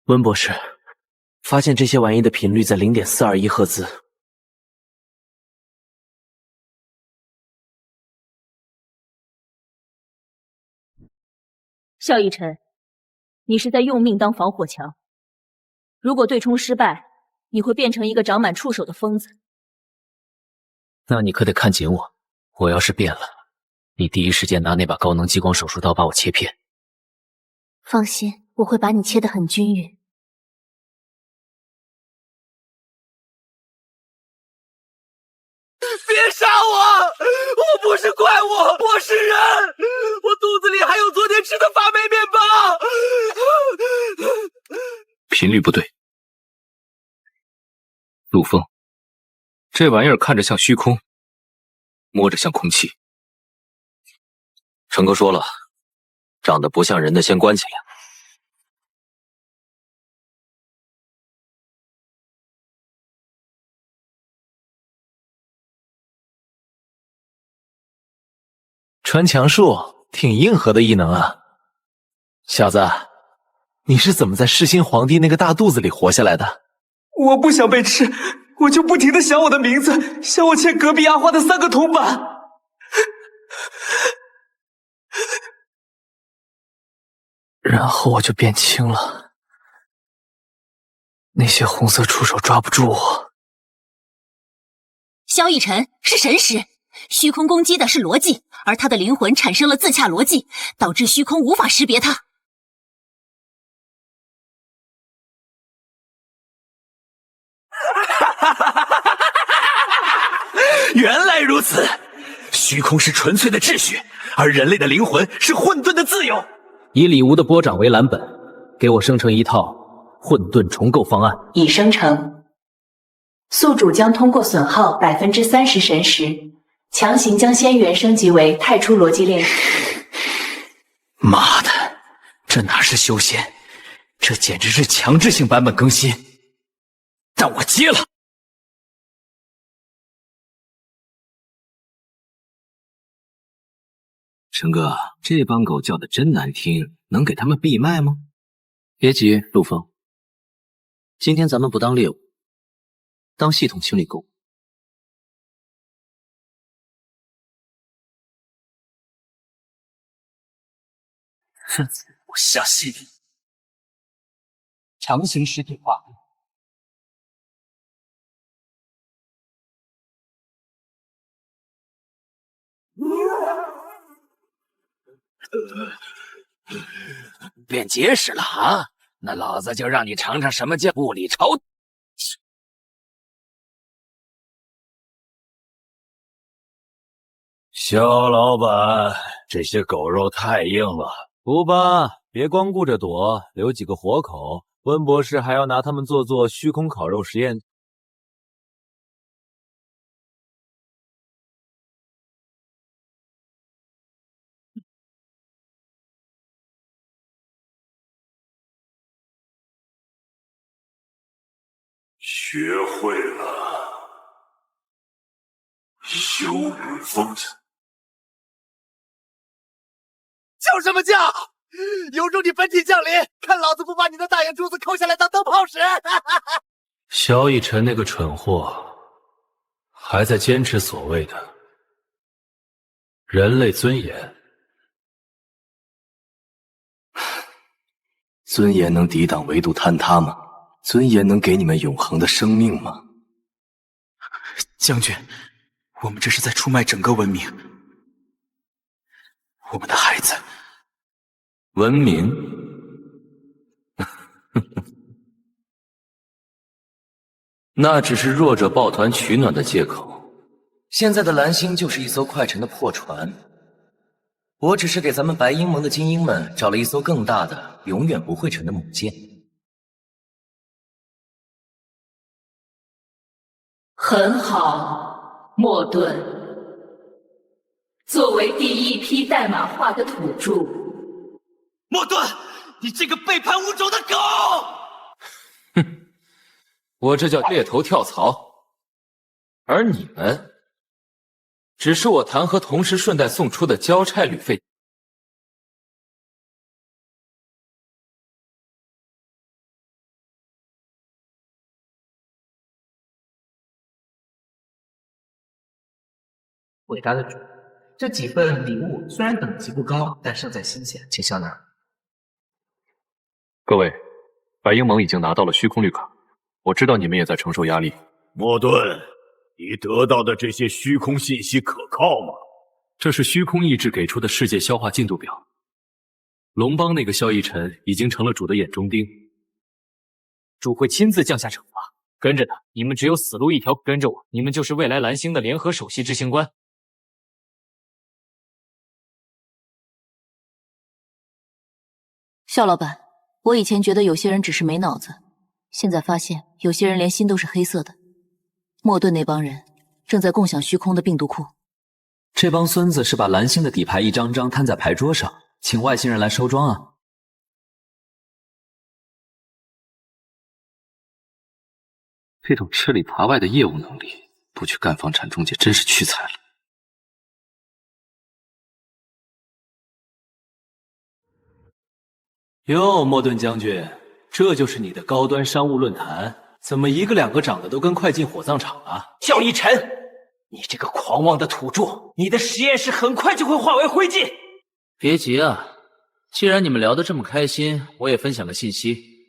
J: 温博士，发现这些玩意的频率在0.421赫兹。
F: 萧逸尘，你是在用命当防火墙。如果对冲失败，你会变成一个长满触手的疯子。
C: 那你可得看紧我，我要是变了，你第一时间拿那把高能激光手术刀把我切片。
L: 放心，我会把你切得很均匀。
N: 别杀我！我不是怪物，我是人！我肚子里还有昨天吃的发霉面包。
C: 频率不对，陆风，这玩意儿看着像虚空，摸着像空气。陈哥说了，长得不像人的先关起来。
J: 穿墙术挺硬核的异能啊，小子，你是怎么在世新皇帝那个大肚子里活下来的？
N: 我不想被吃，我就不停地想我的名字，想我欠隔壁阿花的3个铜板。
J: 然后我就变轻了，那些红色触手抓不住我。
L: 萧逸尘是神识，虚空攻击的是逻辑，而他的灵魂产生了自洽逻辑，导致虚空无法识别他。
U: 原来如此，虚空是纯粹的秩序，而人类的灵魂是混沌的自由。
C: 以李无的波掌为蓝本，给我生成一套混沌重构方案。
Q: 已生成。宿主将通过损耗30%神识，强行将仙元升级为太初逻辑链。
J: 妈的，
V: 这哪是修仙，这简直是强制性版本更新。但我接了。
C: 陈哥，这帮狗叫的真难听，能给他们闭麦吗？别急，陆枫，今天咱们不当猎物，当系统清理工。
N: 哼，我下系统强行实体化。
V: 变结实了啊！那老子就让你尝尝什么叫物理超。
U: 肖老板，这些狗肉太硬了。
E: 不吧，别光顾着躲，留几个活口。温博士还要拿它们做虚空烤肉实验。
U: 学会了修女疯子。
N: 叫什么叫？有种你本体降临，看老子不把你的大眼珠子抠下来当灯泡使！
C: 萧逸尘那个蠢货，还在坚持所谓的人类尊严。
O: 尊严能抵挡唯独坍塌吗？尊严能给你们永恒的生命吗？
N: 将军，我们这是在出卖整个文明，我们的孩子。
C: 文明？那只是弱者抱团取暖的借口。
R: 现在的蓝星就是一艘快沉的破船，我只是给咱们白鹰盟的精英们找了一艘更大的、永远不会沉的母舰。
F: 很好，莫顿。作为第一批代码化的土著，
N: 莫顿，你这个背叛物种的狗！
C: 我这叫猎头跳槽，而你们只是我弹劾同时顺带送出的交差旅费。
J: 伟大的主，这几份礼物虽然等级不高，但胜在新鲜，请笑纳。
A: 各位，白鹰盟已经拿到了虚空绿卡，我知道你们也在承受压力。
U: 莫顿，你得到的这些虚空信息可靠吗？
C: 这是虚空意志给出的世界消化进度表。龙邦那个萧逸尘已经成了主的眼中钉，
D: 主会亲自降下惩罚。跟着他，你们只有死路一条。跟着我，你们就是未来蓝星的联合首席执行官。
F: 肖老板，我以前觉得有些人只是没脑子，现在发现有些人连心都是黑色的。莫顿那帮人正在共享虚空的病毒库。
R: 这帮孙子是把蓝星的底牌一张张摊在牌桌上，请外星人来收庄啊！这种吃里扒外的业务能力，不去干房产中介真是屈才了。
C: 哟，莫顿将军，这就是你的高端商务论坛？怎么一个两个长得都跟快进火葬场啊？
N: 萧逸尘，你这个狂妄的土著，你的实验室很快就会化为灰烬。
R: 别急啊，既然你们聊得这么开心，我也分享个信息。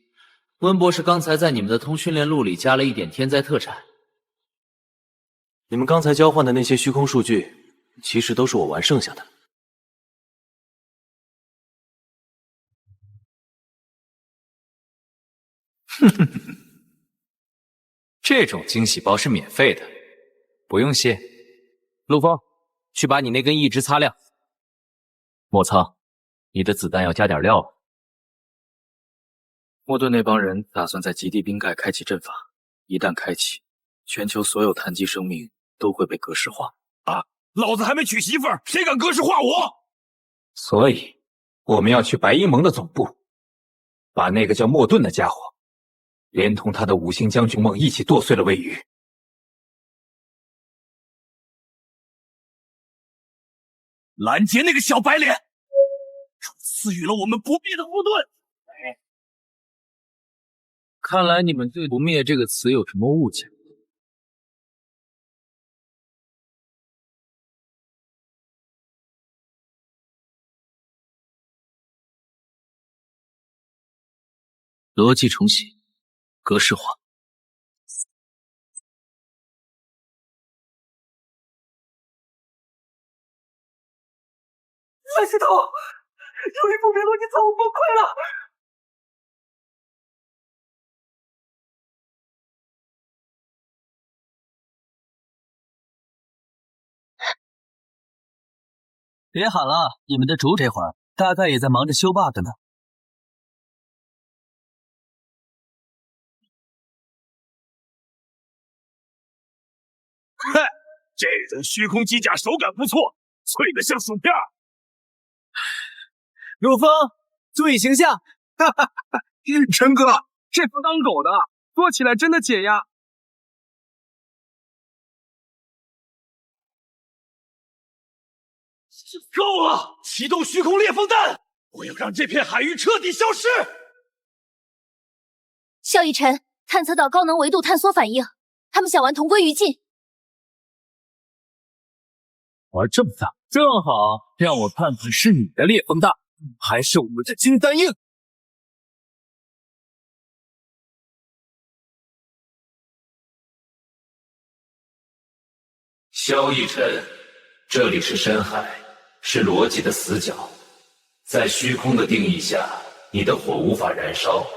R: 温博士刚才在你们的通讯链路里加了一点天灾特产。
A: 你们刚才交换的那些虚空数据，其实都是我玩剩下的。
V: 这种惊喜包是免费的，不用谢。陆枫，去把你那根一直擦亮。
C: 莫苍，你的子弹要加点料了。
R: 莫顿那帮人打算在极地冰盖开启阵法，一旦开启，全球所有碳基生命都会被格式化。
U: 啊！老子还没娶媳妇儿，谁敢格式化我？
V: 所以，
E: 我们要去白鹰盟的总部，把那个叫莫顿的家伙，连同他的五星将军梦一起剁碎了喂鱼。
G: 拦截那个小白脸，赐予了我们不灭的后盾。
C: 看来你们对“不灭”这个词有什么误解。逻辑重写，格式化。
N: 蓝石头，由于不明逻辑错误崩溃了。别喊了，你们的主这会儿大概也在忙着修 bug 呢。
G: 哼，这等虚空机甲手感不错，脆得像薯片。
N: 陆枫，注意形象。
G: 哈哈哈！陈哥，这副当狗的，做起来真的解压。够了！启动虚空裂缝弹，我要让这片海域彻底消失。
T: 萧逸尘，探测到高能维度探索反应，他们想玩同归于尽。
V: 玩这么大，正好让我看看是你的裂缝大，还是我们的金丹硬。
R: 萧逸尘，这里是深海，是逻辑的死角，在虚空的定义下，你的火无法燃烧。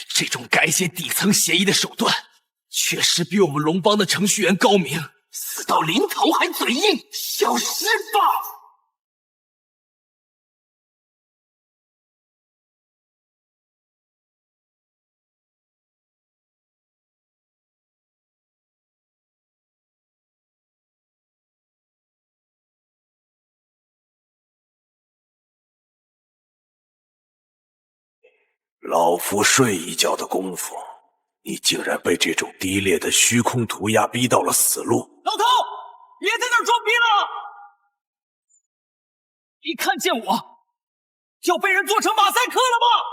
H: 这种改写底层协议的手段，确实比我们龙帮的程序员高明。死到临头还嘴硬，消失吧！
U: 老夫睡一觉的功夫，你竟然被这种低劣的虚空涂鸦逼到了死路！
N: 老头，别在那儿装逼了！一看见我，就被人做成马赛克了吗？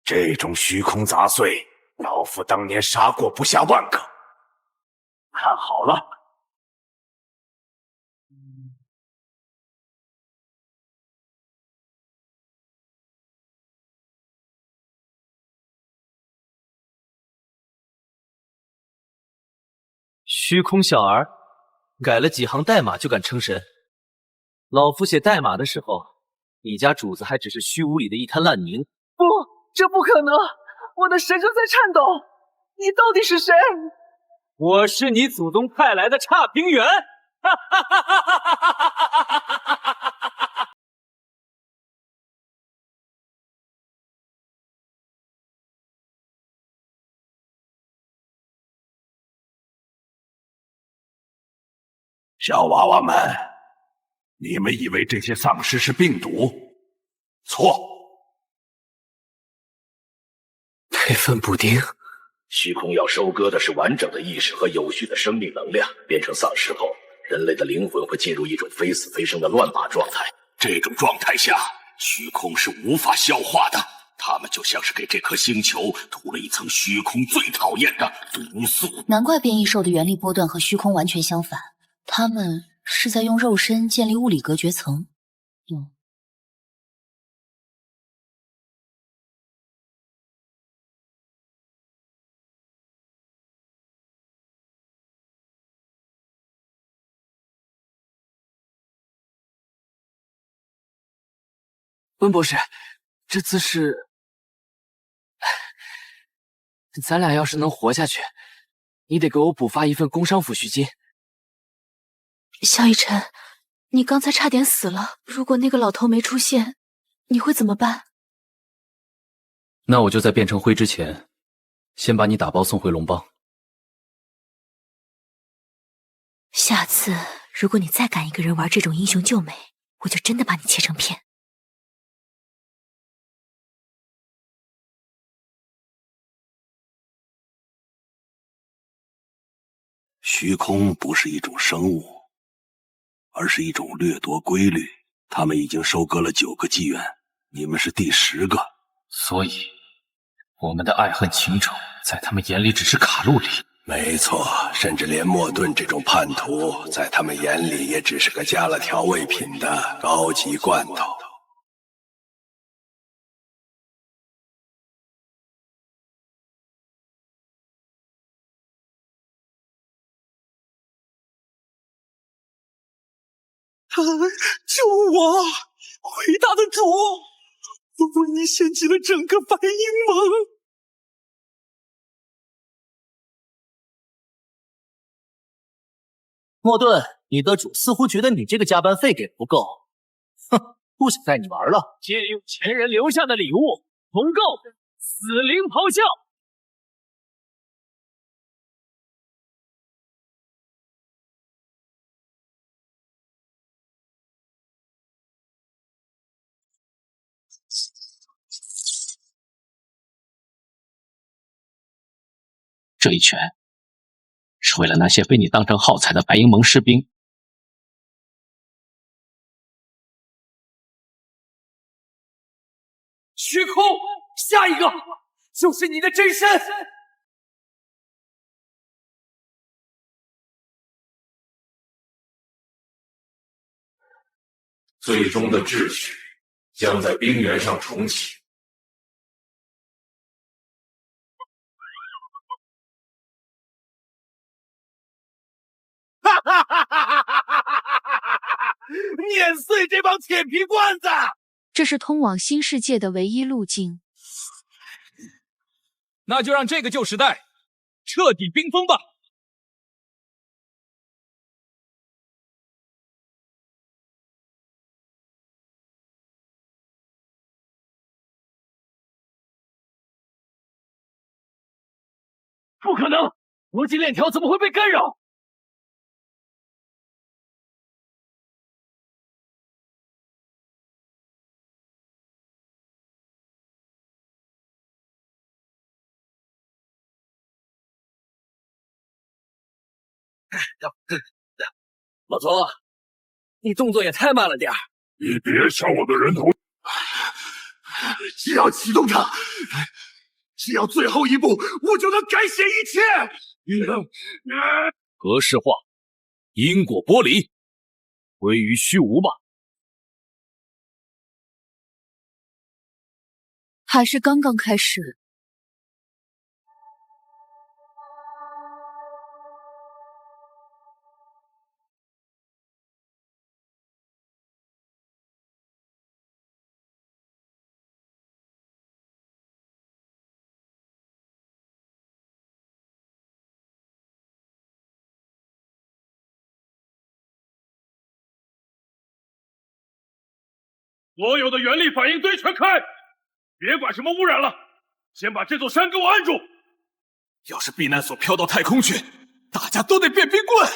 U: 这种虚空杂碎，老夫当年杀过不下万个。看好了。
V: 虚空小儿，改了几行代码就敢称神？老夫写代码的时候，你家主子还只是虚无里的一滩烂泥。
N: 不，这不可能！我的神圣在颤抖。你到底是谁？
V: 我是你祖宗派来的差评员。哈哈哈哈哈哈！
U: 小娃娃们，你们以为这些丧尸是病毒？错。
J: 配份补丁。
R: 虚空要收割的是完整的意识和有序的生命能量，变成丧尸后，人类的灵魂会进入一种非死非生的乱码状态。
U: 这种状态下，虚空是无法消化的。他们就像是给这颗星球涂了一层虚空最讨厌的毒素。
L: 难怪变异兽的原力波段和虚空完全相反，他们是在用肉身建立物理隔绝层。
J: 温博士，这次是……咱俩要是能活下去，你得给我补发一份工伤抚恤金。
F: 萧逸尘，你刚才差点死了，如果那个老头没出现，你会怎么办？
C: 那我就在变成灰之前，先把你打包送回龙邦。
F: 下次如果你再敢一个人玩这种英雄救美，我就真的把你切成片。
U: 虚空不是一种生物，而是一种掠夺规律。他们已经收割了9个纪元，你们是第10个。
C: 所以，我们的爱恨情仇，在他们眼里只是卡路里。
U: 没错，甚至连莫顿这种叛徒，在他们眼里也只是个加了调味品的高级罐头。
N: 救我！伟大的主，我为你献祭了整个白鹰盟。莫顿，你的主似乎觉得你这个加班费给不够，哼，不想带你玩了。
D: 借用前人留下的礼物，同购死灵咆哮。
C: 这一拳是为了那些被你当成耗材的白鹰盟士兵。
N: 虚空，下一个就是你的真身。
U: 最终的秩序将在冰原上重启。
N: 哈哈哈哈哈！碾碎这帮铁皮罐子！
K: 这是通往新世界的唯一路径。
D: 那就让这个旧时代彻底冰封吧！不可能，逻辑链条怎么会被干扰？老头，你动作也太慢了点儿。
U: 你别抢我的人头！
N: 只要启动它，只要最后一步，我就能改写一切。
G: 格式化，因果剥离，归于虚无吧。
K: 还是刚刚开始。
G: 所有的原力反应堆全开，别管什么污染了，先把这座山给我按住。要是避难所飘到太空去，大家都得变冰棍。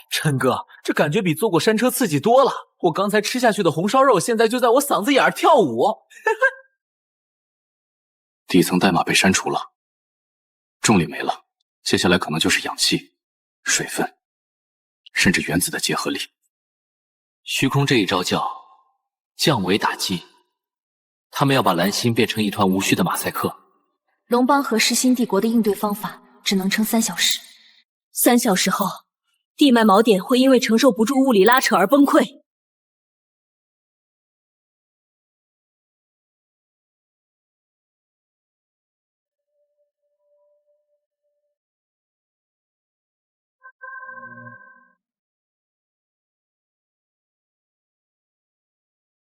V: 琛哥，这感觉比坐过山车刺激多了。我刚才吃下去的红烧肉，现在就在我嗓子眼儿跳舞。
C: 底层代码被删除了，重力没了，接下来可能就是氧气、水分，甚至原子的结合力。虚空这一招叫降维打击，他们要把蓝星变成一团无序的马赛克。
F: 龙邦和噬心帝国的应对方法只能撑3小时，3小时后，地脉锚点会因为承受不住物理拉扯而崩溃。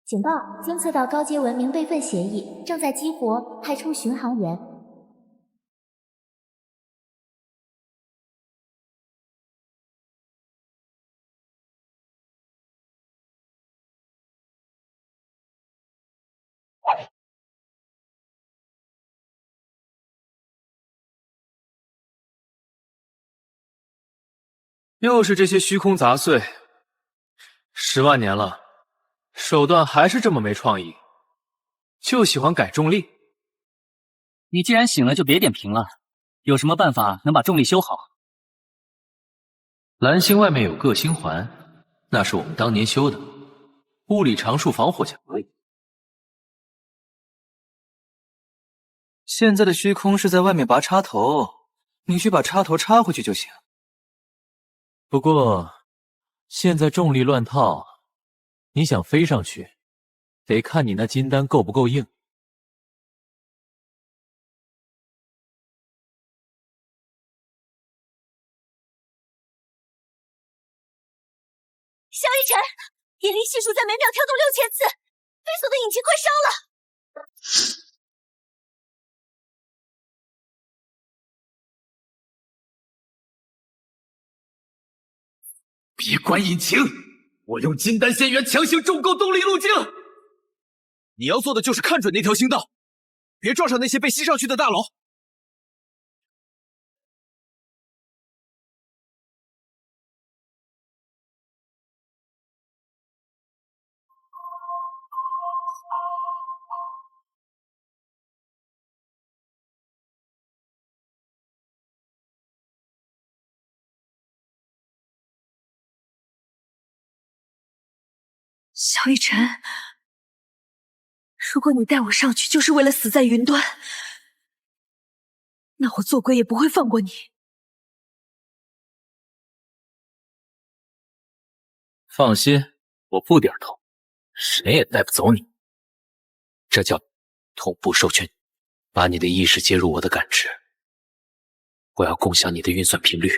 T: 警报！监测到高阶文明备份协议，正在激活，派出巡航员。
C: 又是这些虚空杂碎，10万年了，手段还是这么没创意，就喜欢改重力。
B: 你既然醒了，就别点评了，有什么办法能把重力修好？
R: 蓝星外面有个星环，那是我们当年修的，物理常数防火墙。
B: 现在的虚空是在外面拔插头，你去把插头插回去就行。
C: 不过，现在重力乱套，你想飞上去，得看你那金丹够不够硬。
L: 萧逸尘，引力系数在每秒跳动6000次，飞索的引擎快烧了。
H: 别关引擎，我用金丹仙元强行重构动力路径。
N: 你要做的就是看准那条星道，别撞上那些被吸上去的大佬。
F: 萧逸尘，如果你带我上去就是为了死在云端，那我做鬼也不会放过你。
C: 放心，我不点头，谁也带不走你。这叫同步授权，把你的意识接入我的感知，我要共享你的运算频率。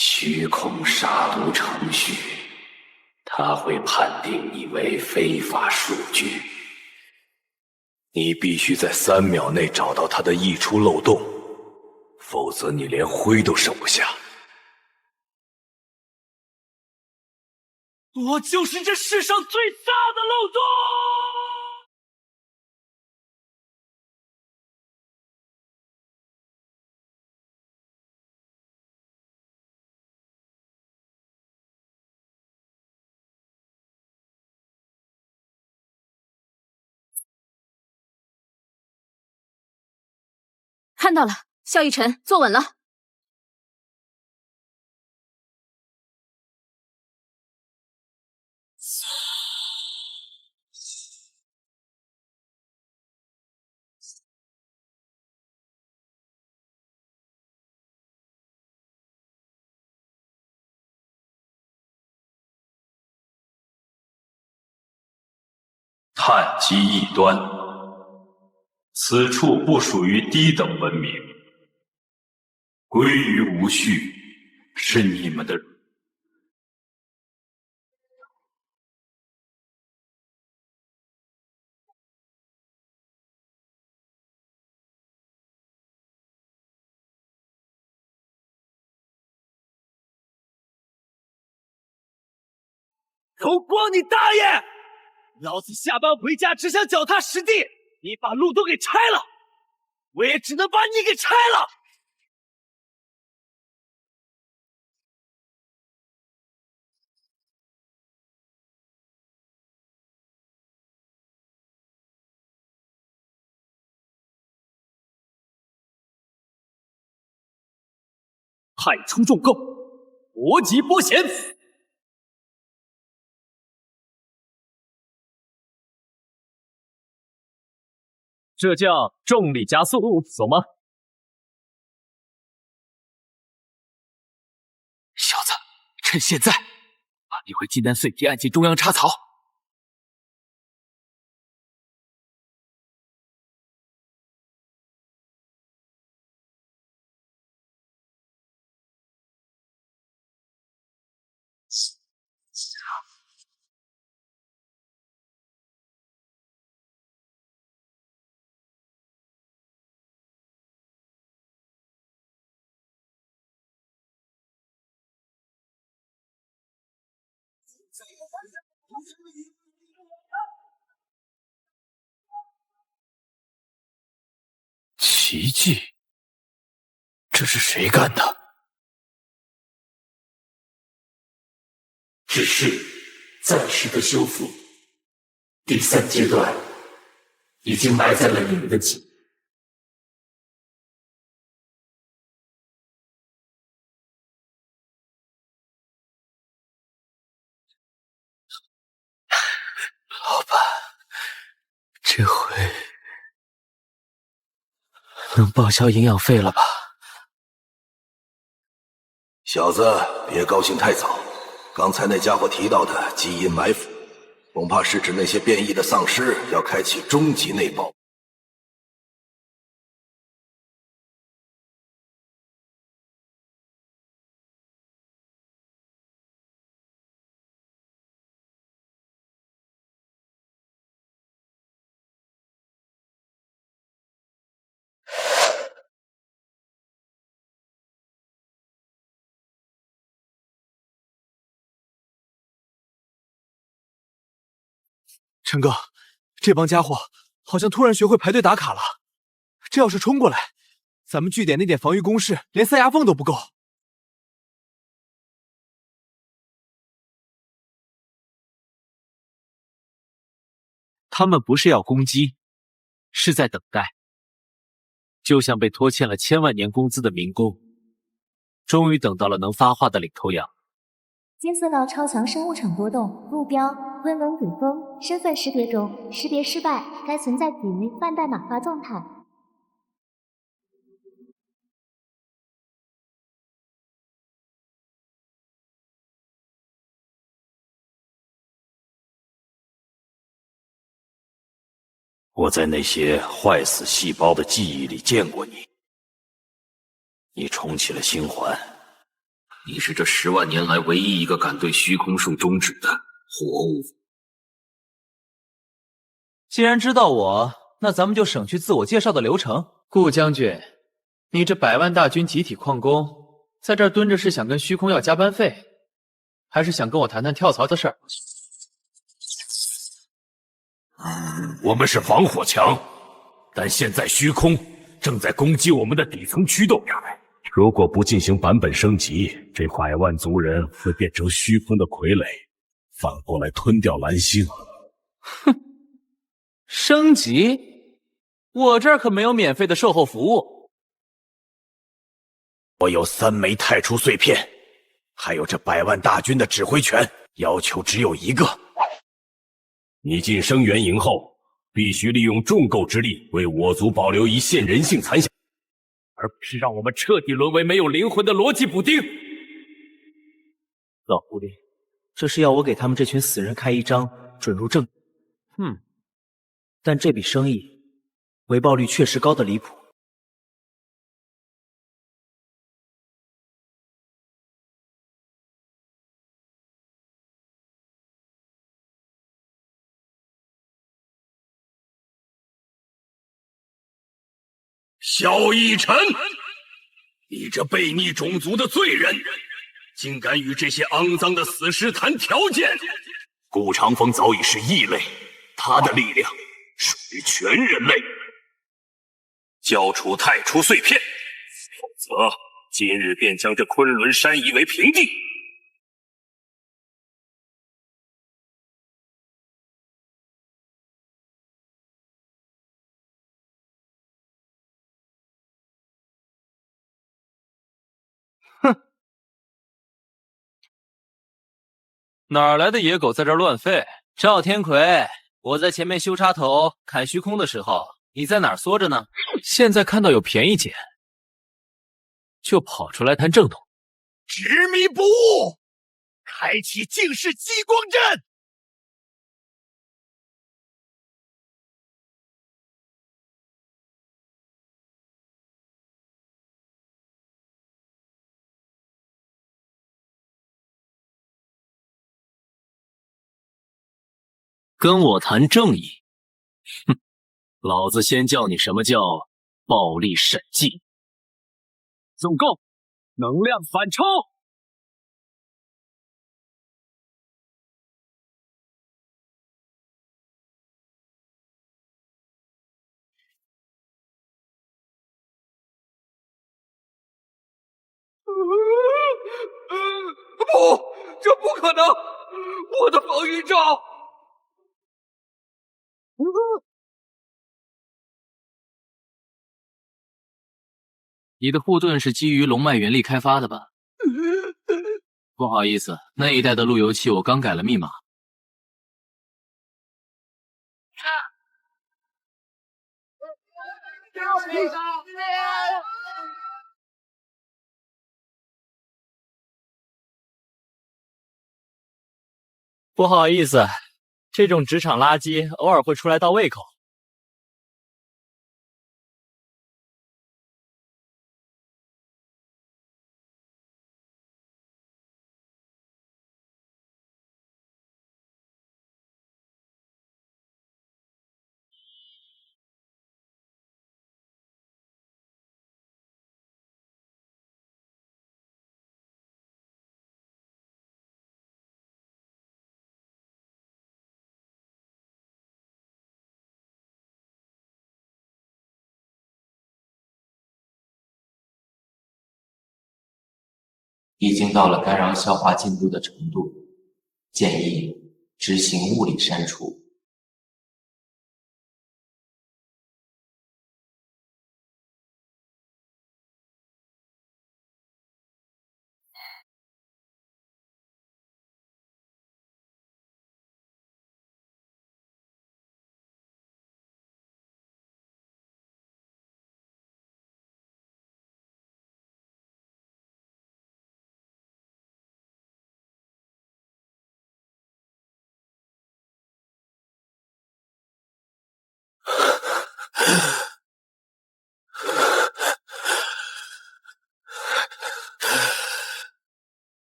O: 虚空杀毒程序，它会判定你为非法数据。你必须在3秒内找到它的溢出漏洞，否则你连灰都剩不下。
N: 我就是这世上最大的漏洞！
I: 看到了，萧逸尘，坐稳了。
U: 碳基异端，此处不属于低等文明。归于无序，是你们的。
N: 狗光你大爷！老子下班回家只想脚踏实地，你把路都给拆了，我也只能把你给拆了。
D: 派出重构，搏击拨弦。这叫重力加速，懂吗？
V: 小子，趁现在把那块金丹碎片按进中央插槽。
C: 奇迹，这是谁干的？
M: 只是暂时的修复，第3阶段已经埋在了你们的基。
V: 老板，这回能报销营养费了吧？
U: 小子，别高兴太早。刚才那家伙提到的基因埋伏，恐怕是指那些变异的丧尸要开启终极内爆。
N: 陈哥，这帮家伙好像突然学会排队打卡了。这要是冲过来，咱们据点那点防御工事连塞牙缝都不够。
V: 他们不是要攻击，是在等待。就像被拖欠了千万年工资的民工，终于等到了能发话的领头羊。
T: 金色脑超强生物场波动，目标温文怼风，身份识别中，识别失败，该存在体内泛代码化状态。
U: 我在那些坏死细胞的记忆里见过你，你重启了星环。
R: 你是这10万年来唯一一个敢对虚空术终止的活物。
P: 既然知道我，那咱们就省去自我介绍的流程。
D: 顾将军，你这100万大军集体旷工，在这儿蹲着是想跟虚空要加班费，还是想跟我谈谈跳槽的事儿？
U: 我们是防火墙，但现在虚空正在攻击我们的底层驱动。如果不进行版本升级，这100万族人会变成虚空的傀儡，反过来吞掉蓝星。
P: 哼，升级？我这儿可没有免费的售后服务。
U: 我有3枚太初碎片，还有这100万大军的指挥权，要求只有一个。你进生源营后，必须利用重构之力为我族保留一线人性残响，
C: 而不是让我们彻底沦为没有灵魂的逻辑补丁。
P: 老狐狸，这是要我给他们这群死人开一张准入证。但这笔生意回报率确实高的离谱。
U: 萧逸尘，你这悖逆种族的罪人，竟敢与这些肮脏的死尸谈条件！顾长风早已是异类，他的力量属于全人类。交出太初碎片，否则今日便将这昆仑山夷为平地。
C: 哪来的野狗在这儿乱吠？赵天魁，我在前面修插头砍虚空的时候，你在哪儿缩着呢？现在看到有便宜捡，就跑出来谈正统。
G: 执迷不悟，开启净世激光阵。
C: 跟我谈正义，哼！老子先教你什么叫暴力审计。
H: 总共能量反抽。
N: 不，这不可能！我的防御罩。
C: 你的护盾是基于龙脉原力开发的吧？不好意思，那一代的路由器我刚改了密码。
D: 不好意思，这种职场垃圾偶尔会出来倒胃口。
R: 已经到了干扰消化进度的程度，建议执行物理删除。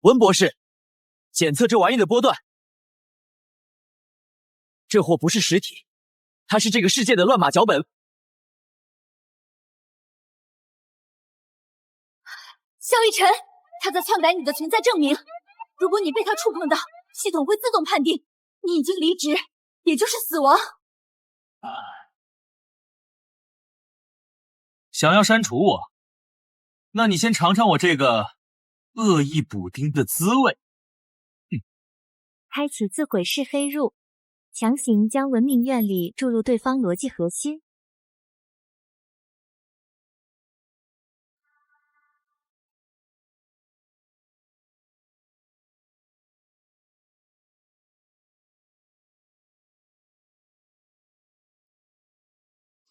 P: 温博士，检测这玩意的波段。这货不是实体，它是这个世界的乱码脚本。
L: 萧逸晨，他在篡改你的存在证明。如果你被他触碰到，系统会自动判定你已经离职，也就是死亡。
B: 想要删除我，那你先尝尝我这个恶意补丁的滋味。
T: 开启自毁式黑入，强行将文明院里注入对方逻辑核心。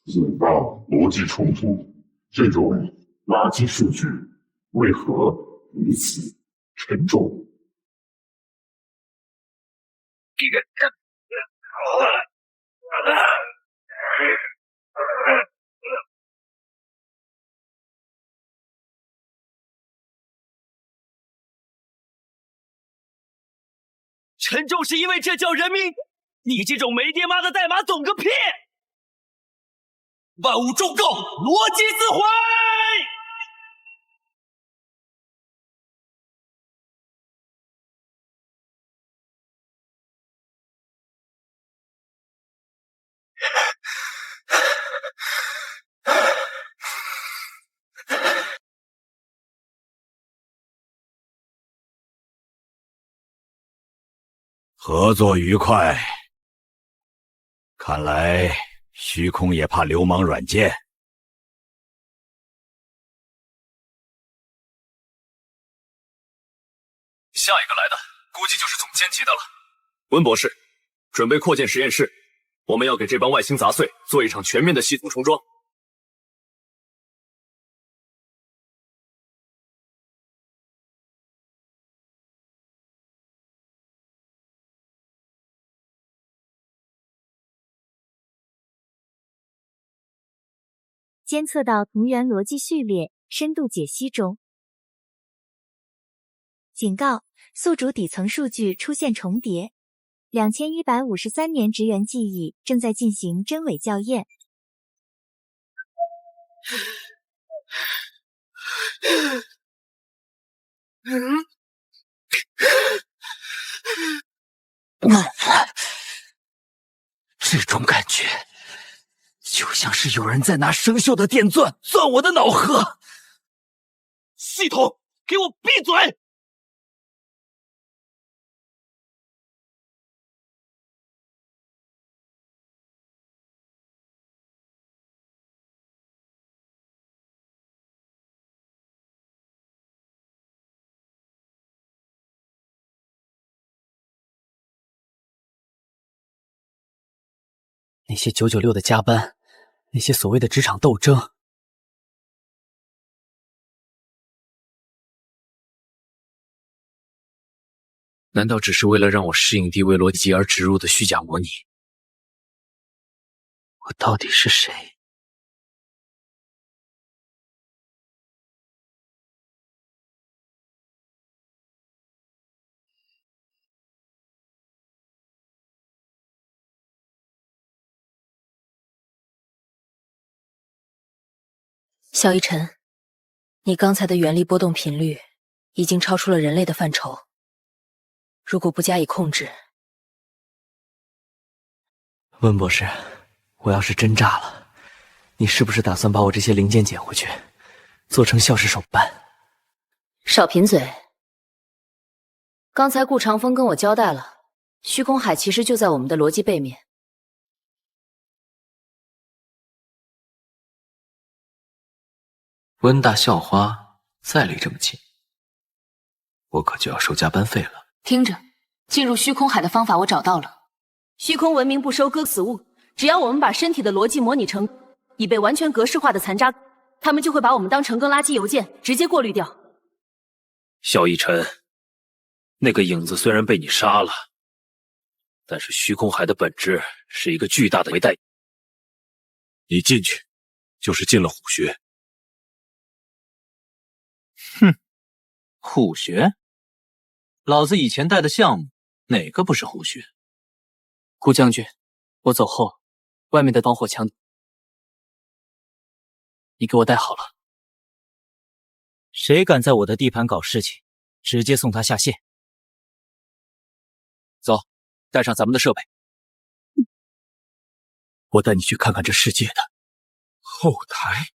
M: 引爆逻辑冲突，这种垃圾数据为何如此沉重？
P: 沉重是因为这叫人命，你这种没爹妈的代码懂个屁！万物重构，逻辑自毁！
U: 合作愉快。看来虚空也怕流氓软件。
C: 下一个来的估计就是总监级的了。
D: 温博士，准备扩建实验室，我们要给这帮外星杂碎做一场全面的系统重装。
T: 监测到同源逻辑序列深度解析中。警告：宿主底层数据出现重叠。2153年职员记忆正在进行真伪校验。
P: 这种感觉就像是有人在拿生锈的电钻钻我的脑核。系统，给我闭嘴！那些996的加班，那些所谓的职场斗争，
C: 难道只是为了让我适应低维逻辑而植入的虚假模拟？
P: 我到底是谁？
F: 萧一晨，你刚才的原力波动频率已经超出了人类的范畴，如果不加以控制，
P: 温博士，我要是真炸了，你是不是打算把我这些零件捡回去，做成校士手办？
F: 少贫嘴！刚才顾长风跟我交代了，虚空海其实就在我们的逻辑背面。
R: 温大校花再离这么近，我可就要收加班费了。
F: 听着，进入虚空海的方法我找到了。虚空文明不收割死物，只要我们把身体的逻辑模拟成已被完全格式化的残渣，他们就会把我们当成跟垃圾邮件直接过滤掉。
C: 萧逸尘，那个影子虽然被你杀了，但是虚空海的本质是一个巨大的围带。
U: 你进去，就是进了虎穴。
C: 哼，虎穴？老子以前带的项目哪个不是虎穴？
P: 顾将军，我走后，外面的防火墙你给我带好了。谁敢在我的地盘搞事情，直接送他下线。
C: 走，带上咱们的设备。
P: 我带你去看看这世界的
U: 后台。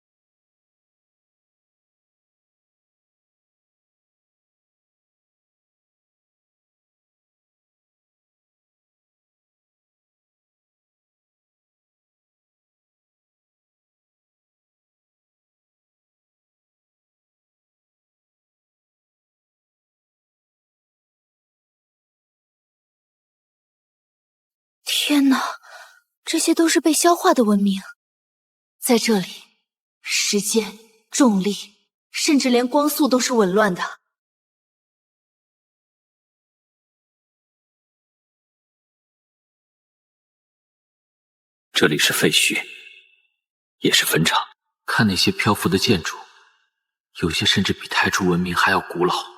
L: 天哪，这些都是被消化的文明。
F: 在这里，时间、重力，甚至连光速都是紊乱的。
C: 这里是废墟，也是坟场。
R: 看那些漂浮的建筑，有些甚至比太初文明还要古老。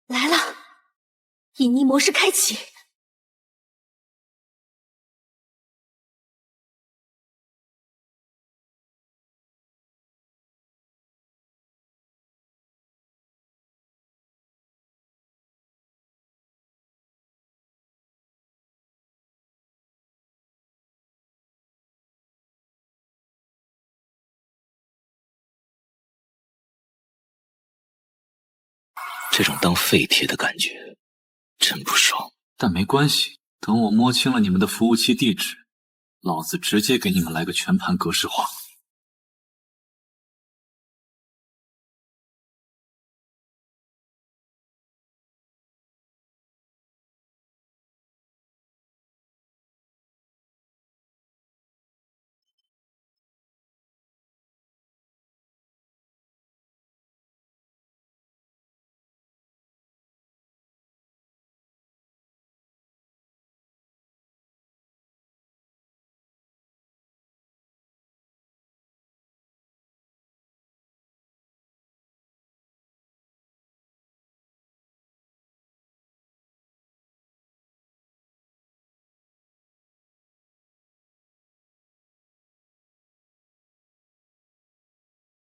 L: 来了，隐匿模式开启。
R: 这种当废铁的感觉真不爽。但没关系，等我摸清了你们的服务器地址，老子直接给你们来个全盘格式化。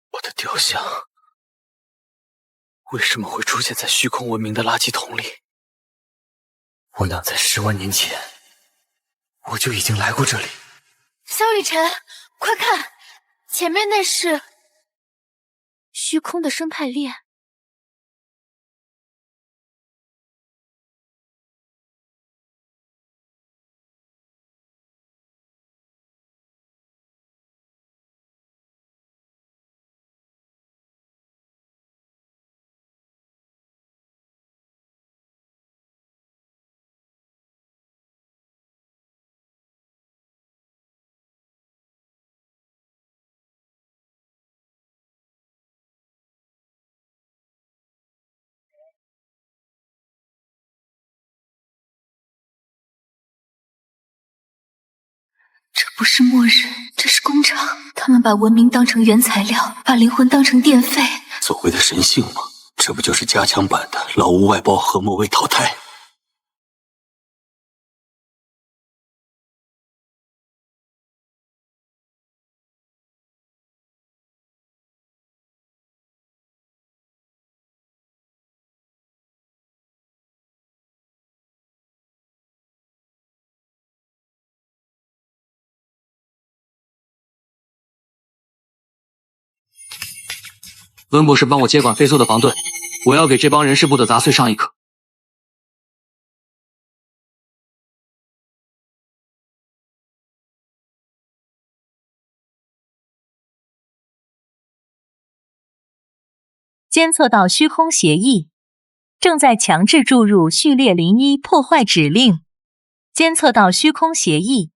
J: 我的雕像为什么会出现在虚空文明的垃圾桶里？我想在10万年前，我就已经来过这里。
K: 萧雨辰，快看，前面那是虚空的生态链。
F: 这不是末日，这是工厂。他们把文明当成原材料，把灵魂当成电费。
R: 所谓的神性吗？这不就是加强版的老屋外包和末位淘汰？
V: 温博士帮我接管飞速的防盾，我要给这帮人事部的杂碎上一课。
Q: 监测到虚空协议，正在强制注入序列01破坏指令。监测到虚空协议，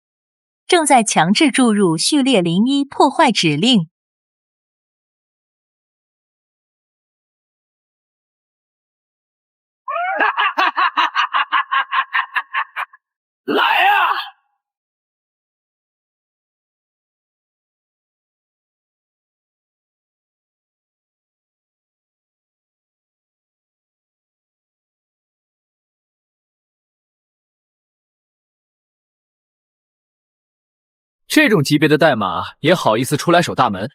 Q: 正在强制注入序列01破坏指令。
U: 来啊！
D: 这种级别的代码也好意思出来守大门？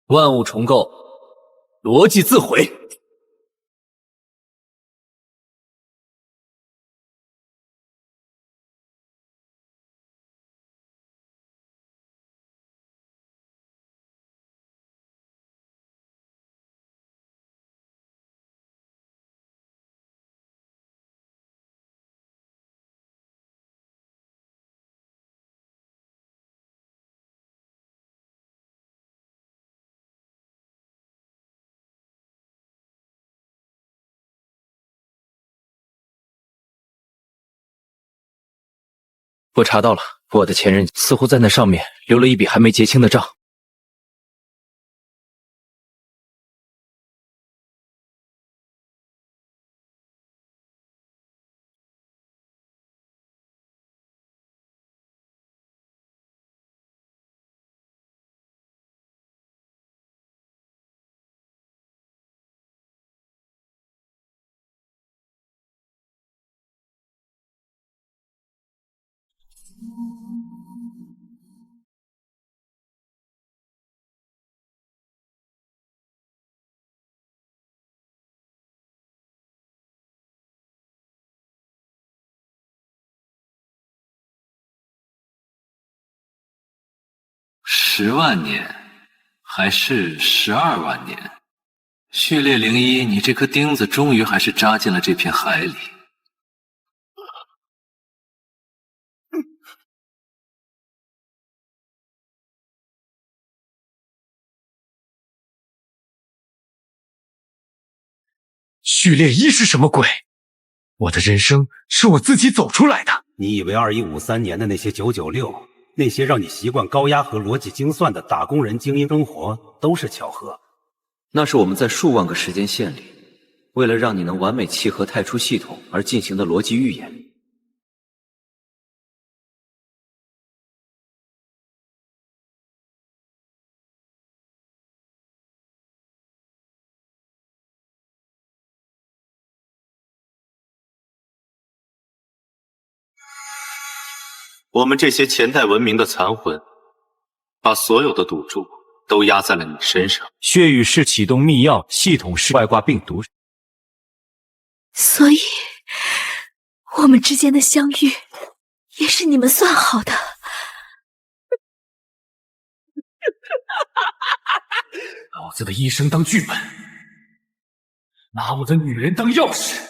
C: 万物重构，逻辑自毁。
V: 我查到了，我的前任似乎在那上面留了一笔还没结清的账。
R: 10万年，还是12万年？序列01，你这颗钉子终于还是扎进了这片海里。
P: 序列1是什么鬼？我的人生是我自己走出来的。
A: 你以为2153年的那些996，那些让你习惯高压和逻辑精算的打工人精英生活都是巧合？
S: 那是我们在数万个时间线里，为了让你能完美契合太初系统而进行的逻辑预演。
R: 我们这些前代文明的残魂，把所有的赌注都压在了你身上。
E: 血雨是启动密钥，系统是外挂病毒。
L: 所以，我们之间的相遇也是你们算好的。
P: 老子的一生当剧本，拿我的女人当钥匙。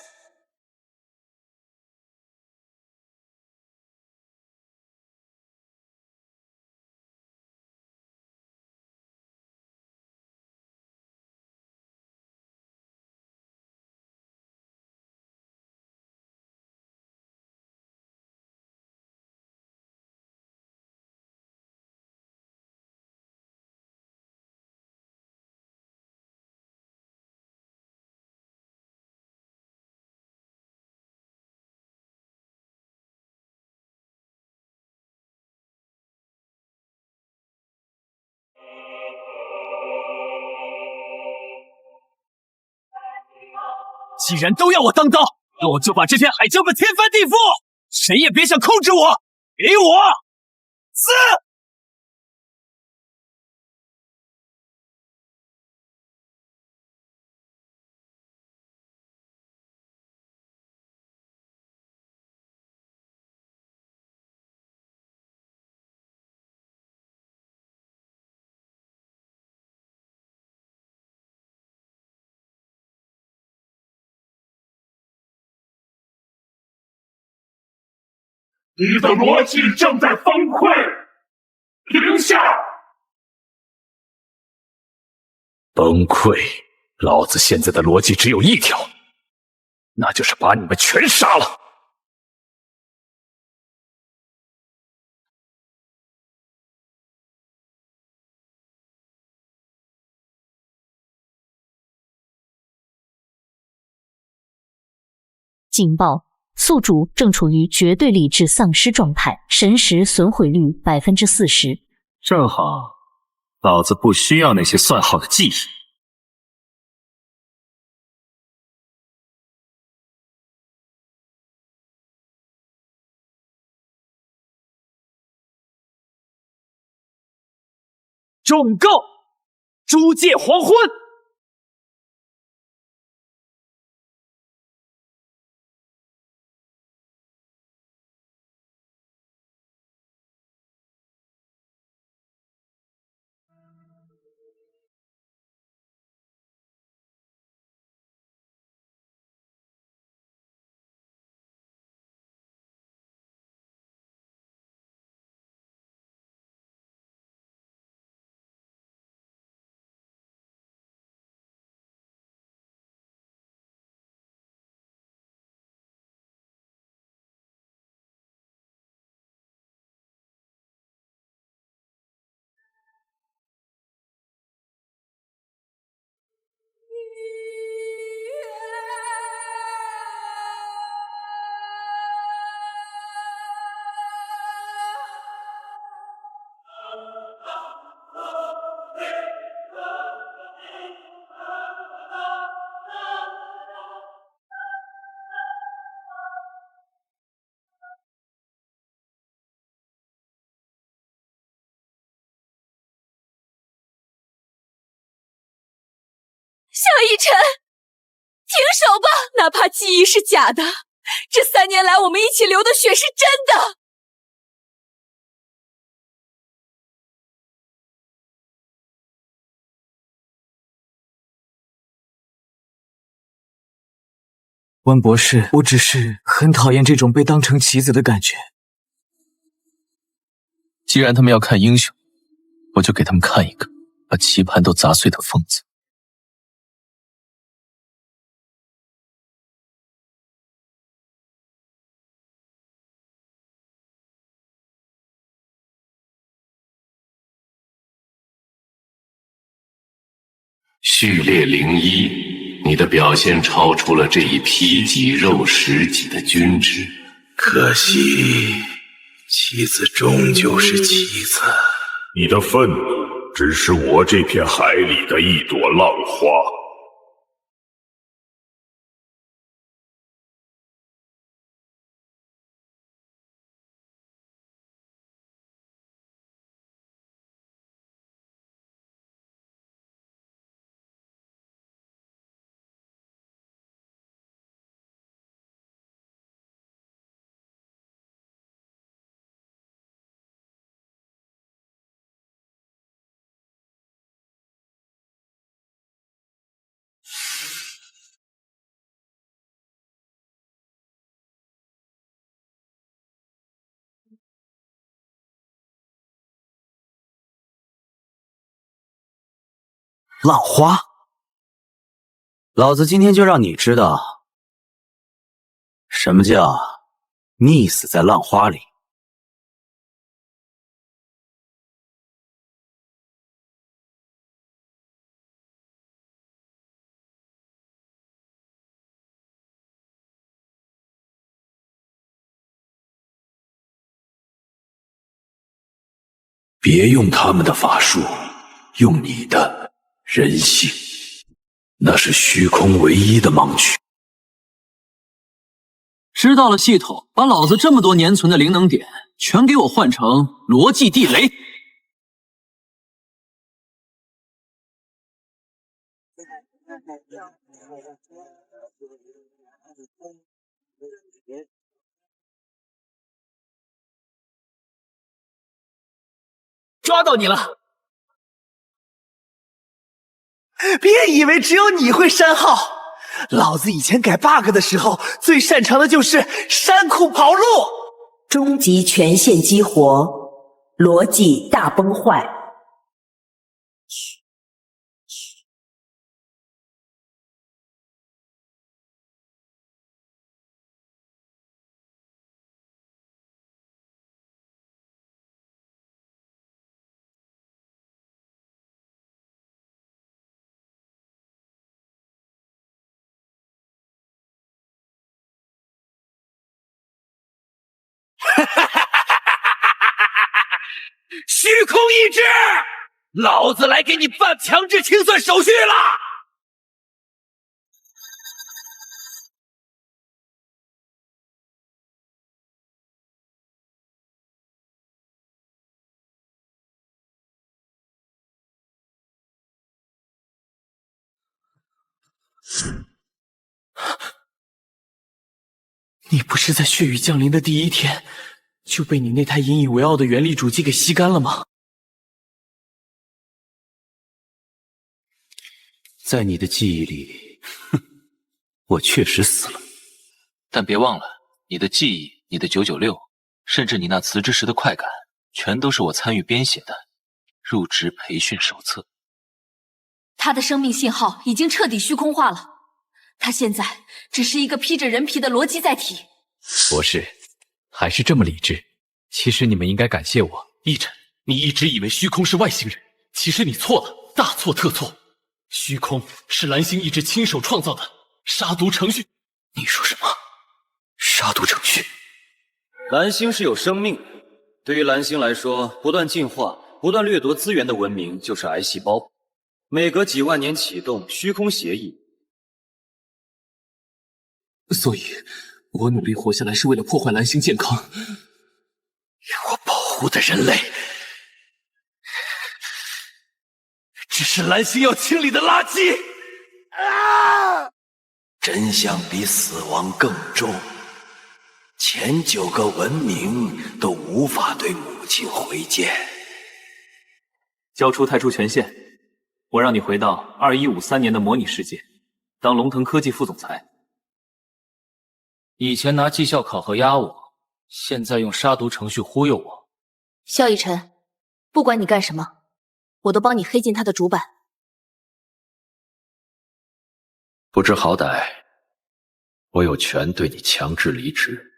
B: 既然都要我当道，那我就把这片海搅个天翻地覆，谁也别想控制我！给我死！
M: 你的逻辑正在崩溃，停下！
E: 崩溃！老子现在的逻辑只有一条，那就是把你们全杀了。
Q: 警报！宿主正处于绝对理智丧失状态，神识损毁率40%。
C: 正好，老子不需要那些算好的记忆。
B: 众购，诸界黄昏。
L: 萧逸尘，停手吧！哪怕记忆是假的，这3年来我们一起流的血是真的。
N: 温博士，我只是很讨厌这种被当成棋子的感觉。
R: 既然他们要看英雄，我就给他们看一个把棋盘都砸碎的疯子。
M: 序列01，你的表现超出了这一皮己肉食己的君之，可惜棋子终究是棋子。
U: 你的愤怒只是我这片海里的一朵浪花。
A: 浪花，老子今天就让你知道，什么叫溺死在浪花里。
U: 别用他们的法术，用你的人性，那是虚空唯一的盲区。
C: 知道了，系统，把老子这么多年存的灵能点全给我换成逻辑地雷。
B: 抓到你了！
P: 别以为只有你会删号，老子以前改 bug 的时候，最擅长的就是删库跑路。
I: 终极权限激活，逻辑大崩坏。
P: 虚空意志，老子来给你办强制清算手续啦！你不是在血雨降临的第一天就被你那台引以为傲的原力主机给吸干了吗？
A: 在你的记忆里，我确实死了。
R: 但别忘了，你的记忆、你的996，甚至你那辞职时的快感，全都是我参与编写的入职培训手册。
F: 他的生命信号已经彻底虚空化了，他现在只是一个披着人皮的逻辑载体。
D: 博士，还是这么理智。其实你们应该感谢我，奕晨。你一直以为虚空是外星人，其实你错了，大错特错。虚空是蓝星意志亲手创造的杀毒程序。
P: 你说什么？杀毒程序？
S: 蓝星是有生命的，对于蓝星来说，不断进化、不断掠夺资源的文明就是癌细胞，每隔几万年启动虚空协议。
P: 所以，我努力活下来是为了破坏蓝星健康，与我保护的人类，只是蓝星要清理的垃圾。啊！
U: 真相比死亡更重，前9个文明都无法对母亲回剑。
C: 交出太初权限，我让你回到2153年的模拟世界，当龙腾科技副总裁。以前拿绩效考核压我，现在用杀毒程序忽悠我。
F: 萧逸尘，不管你干什么，我都帮你黑进他的主板。
R: 不知好歹，我有权对你强制离职。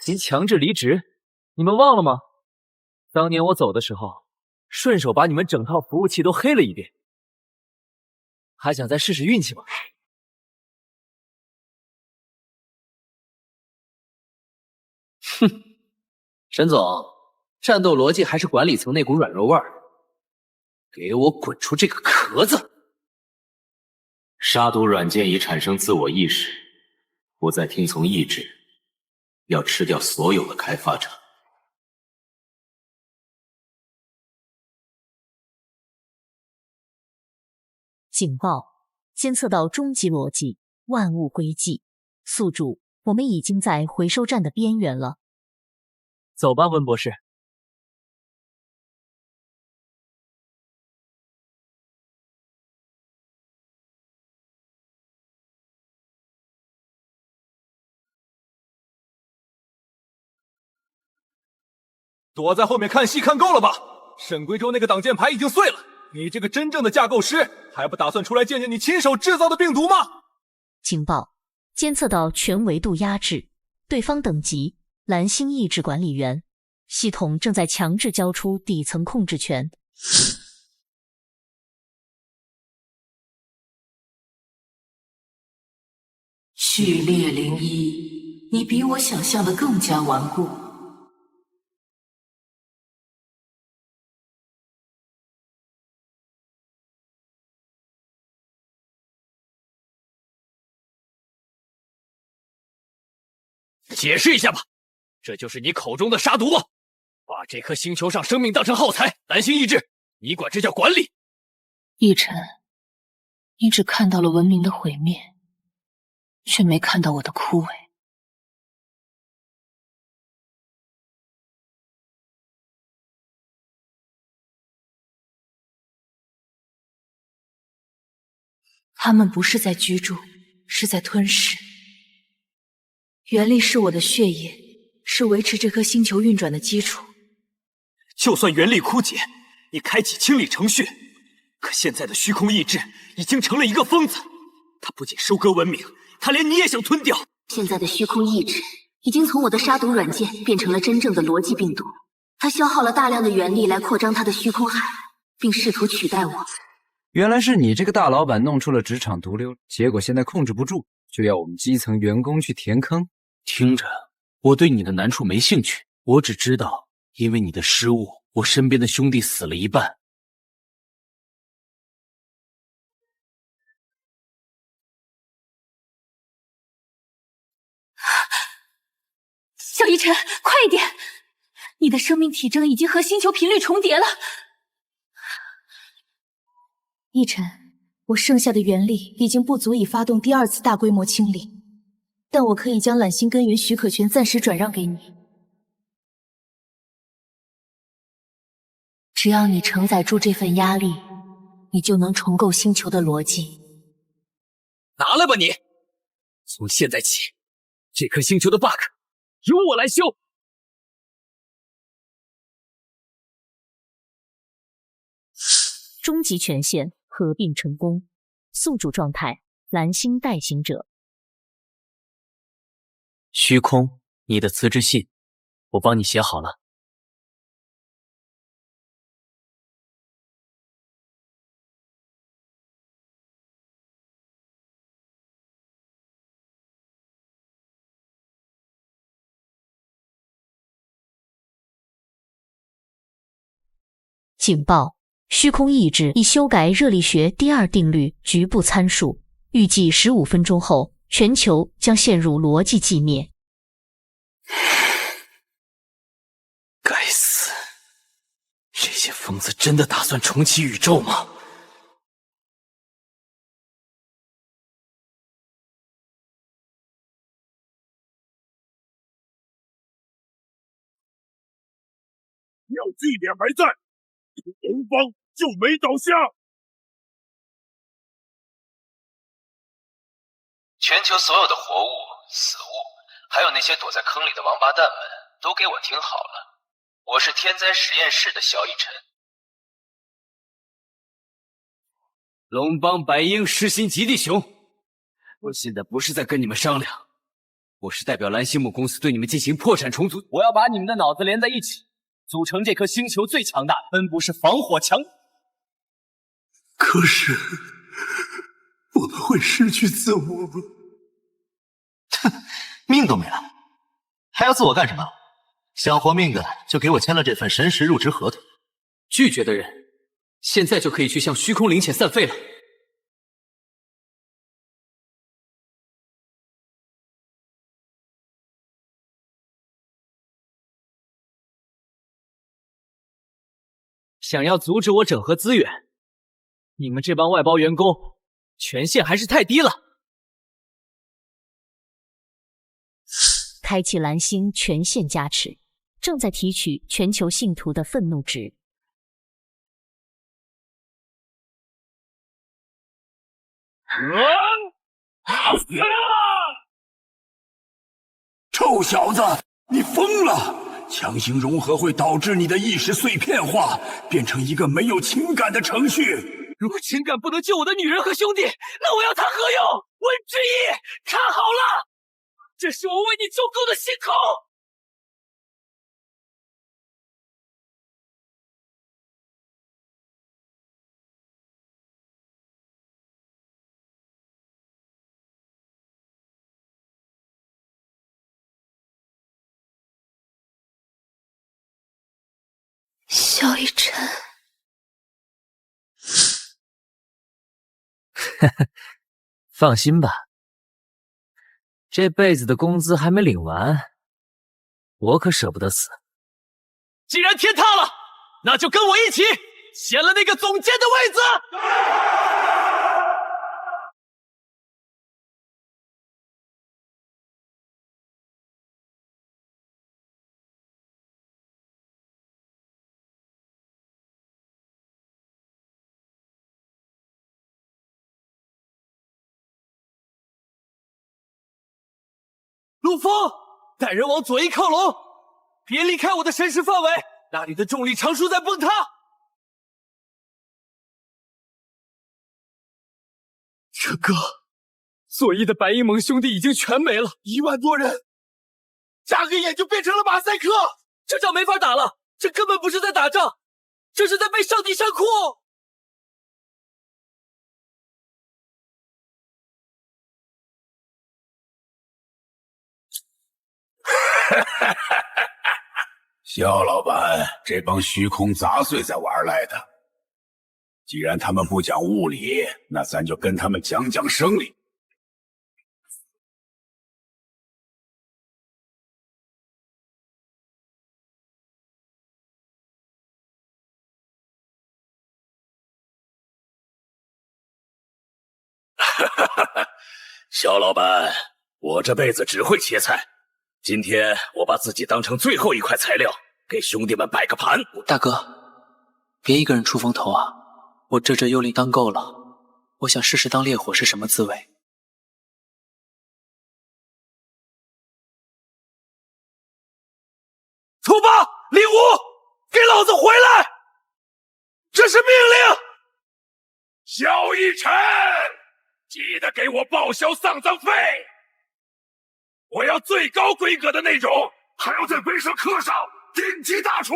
V: 您强制离职？你们忘了吗？当年我走的时候，顺手把你们整套服务器都黑了一遍，还想再试试运气吗？
J: 哼，沈总，战斗逻辑还是管理层那股软弱味儿，给我滚出这个壳子！
C: 杀毒软件已产生自我意识，不再听从意志，要吃掉所有的开发者。
Q: 警报！监测到终极逻辑，万物归寂。宿主，我们已经在回收站的边缘了。
V: 走吧，温博士。
N: 躲在后面看戏看够了吧？沈贵州那个挡箭牌已经碎了，你这个真正的架构师还不打算出来见见你亲手制造的病毒吗？
Q: 警报！监测到全维度压制，对方等级蓝星意志管理员，系统正在强制交出底层控制权。
I: 序列01，你比我想象的更加顽固。
V: 解释一下吧，这就是你口中的杀毒吗？把这颗星球上生命当成耗材，蓝星意志，你管这叫管理？
F: 逸尘，你只看到了文明的毁灭，却没看到我的枯萎。他们不是在居住，是在吞噬。原力是我的血液，是维持这颗星球运转的基础。
B: 就算原力枯竭，你开启清理程序，可现在的虚空意志已经成了一个疯子。他不仅收割文明，他连你也想吞掉。
F: 现在的虚空意志已经从我的杀毒软件变成了真正的逻辑病毒。他消耗了大量的原力来扩张他的虚空海，并试图取代我。
G: 原来是你这个大老板弄出了职场毒瘤，结果现在控制不住，就要我们基层员工去填坑。
C: 听着，我对你的难处没兴趣，我只知道，因为你的失误，我身边的兄弟死了一半。
L: 萧逸尘，快一点！你的生命体征已经和星球频率重叠了。逸尘，我剩下的原力已经不足以发动第二次大规模清理。但我可以将揽星根源许可权暂时转让给你，
F: 只要你承载住这份压力，你就能重构星球的逻辑。
V: 拿来吧你！从现在起，这颗星球的 bug 由我来修。
Q: 终极权限合并成功，宿主状态蓝星代行者。
V: 虚空，你的辞职信，我帮你写好了。
Q: 警报！虚空意志已修改热力学第二定律局部参数，预计15分钟后，全球将陷入逻辑寂灭。
V: 该死！这些疯子真的打算重启宇宙吗？
M: 要据点还在，龙方就没倒下。
R: 全球所有的活物、死物，还有那些躲在坑里的王八蛋们，都给我听好了，我是天灾实验室的萧逸尘。
V: 龙帮白鹰实行极地熊，我现在不是在跟你们商量，我是代表蓝星木公司对你们进行破产重组。
C: 我要把你们的脑子连在一起，组成这颗星球最强大的分布式防火墙。
M: 可是，我们会失去自我吗？
H: 命都没了，还要自我干什么？想活命的就给我签了这份神识入职合同。
D: 拒绝的人，现在就可以去向虚空灵潜散废了。
V: 想要阻止我整合资源，你们这帮外包员工权限还是太低了。
T: 开启蓝星权限加持，正在提取全球信徒的愤怒值。
U: 臭小子，你疯了！强行融合会导致你的意识碎片化，变成一个没有情感的程序。
V: 如果情感不能救我的女人和兄弟，那我要它何用？温之意，看好了，这是我为你种够的星空。
K: 萧逸尘，
V: 放心吧，这辈子的工资还没领完，我可舍不得死。既然天塌了，那就跟我一起掀了那个总监的位子！陆枫，带人往左翼靠拢，别离开我的神识范围，那里的重力常数在崩塌。这个左翼的白鹰盟兄弟已经全没了，1万多人，眨个眼就变成了马赛克。这仗没法打了，这根本不是在打仗，这是在被上帝山哭。
U: 肖老板，这帮虚空杂碎在玩来的。既然他们不讲物理，那咱就跟他们讲讲生理。肖老板，我这辈子只会切菜。今天我把自己当成最后一块材料，给兄弟们摆个盘。
R: 大哥，别一个人出风头啊！我这幽灵当够了，我想试试当烈火是什么滋味。
M: 兔八、令武，给老子回来！这是命令！萧逸尘，记得给我报销丧葬费！我要最高规格的那种，还要在碑上刻上“顶级大厨”。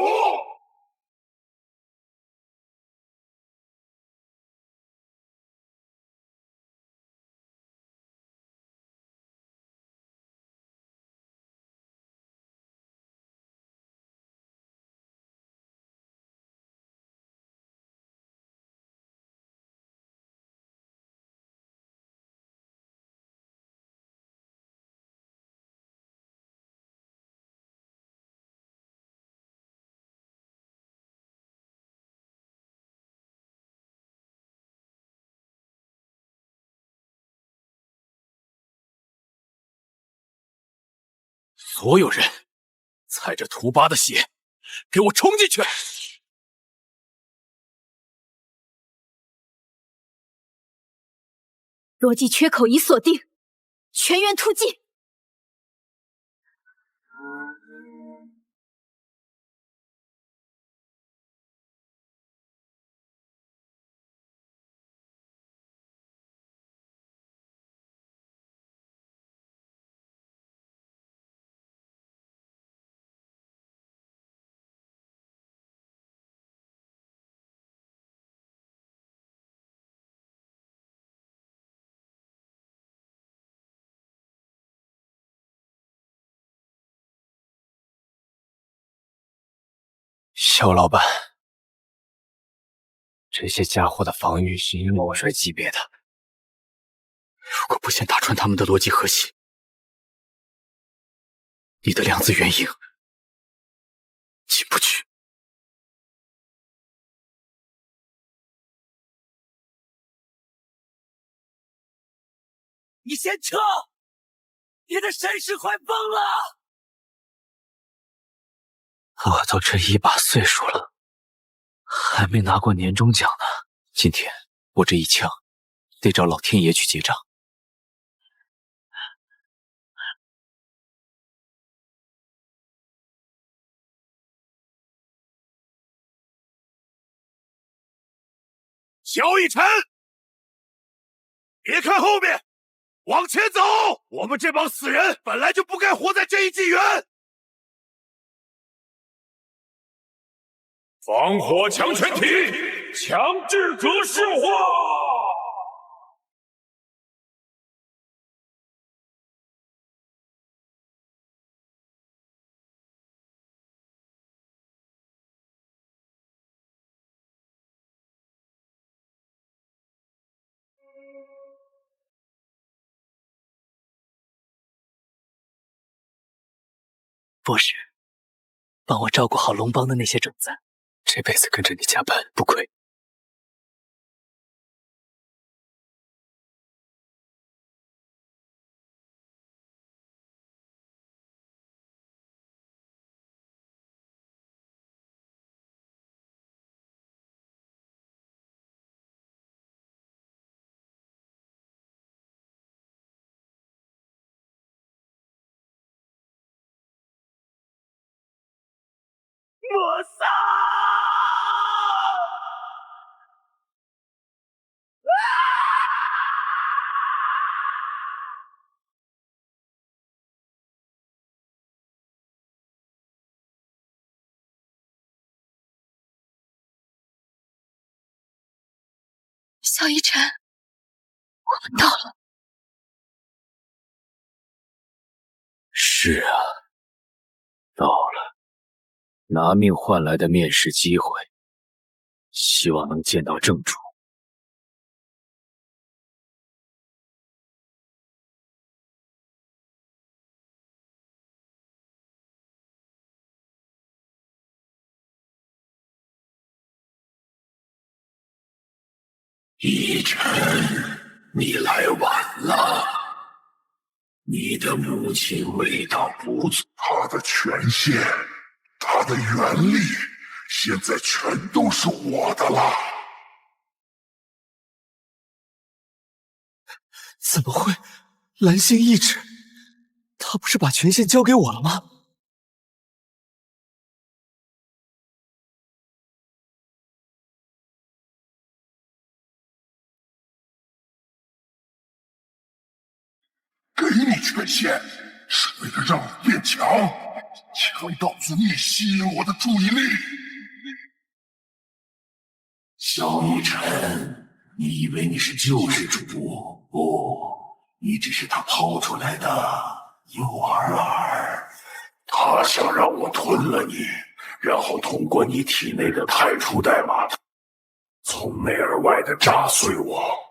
V: 所有人踩着屠八的血，
P: 给我冲进去！
L: 逻辑缺口已锁定，全员突进！
J: 肖老板，这些家伙的防御是末帅级别的，如果不先打穿他们的逻辑核心，你的良子元婴进不去。
P: 你先撤！你的身世快崩了！
J: 我都这一把岁数了，还没拿过年终奖呢。今天我这一枪得找老天爷去结账。
U: 萧逸尘，别看后面，往前走！我们这帮死人本来就不该活在这一纪元。防火强全体，强制格式化。
J: 博士，帮我照顾好龙帮的那些种子，这辈子跟着你加班不亏。
P: 莫桑！
L: 萧逸尘，我们到了。
C: 是啊，到了，拿命换来的面试机会，希望能见到正主。
M: 逸尘，你来晚了。你的母亲味道不足，
U: 他的权限，他的原力，现在全都是我的了。
N: 怎么会？蓝星意志，他不是把权限交给我了吗？
U: 给你权限，是为了让你变强，强到足以吸引我的注意力。
M: 萧逸尘，你以为你是救世主？不，你只是他抛出来的诱饵饵。他想让我吞了你，然后通过你体内的太初代码，从内而外的炸碎我。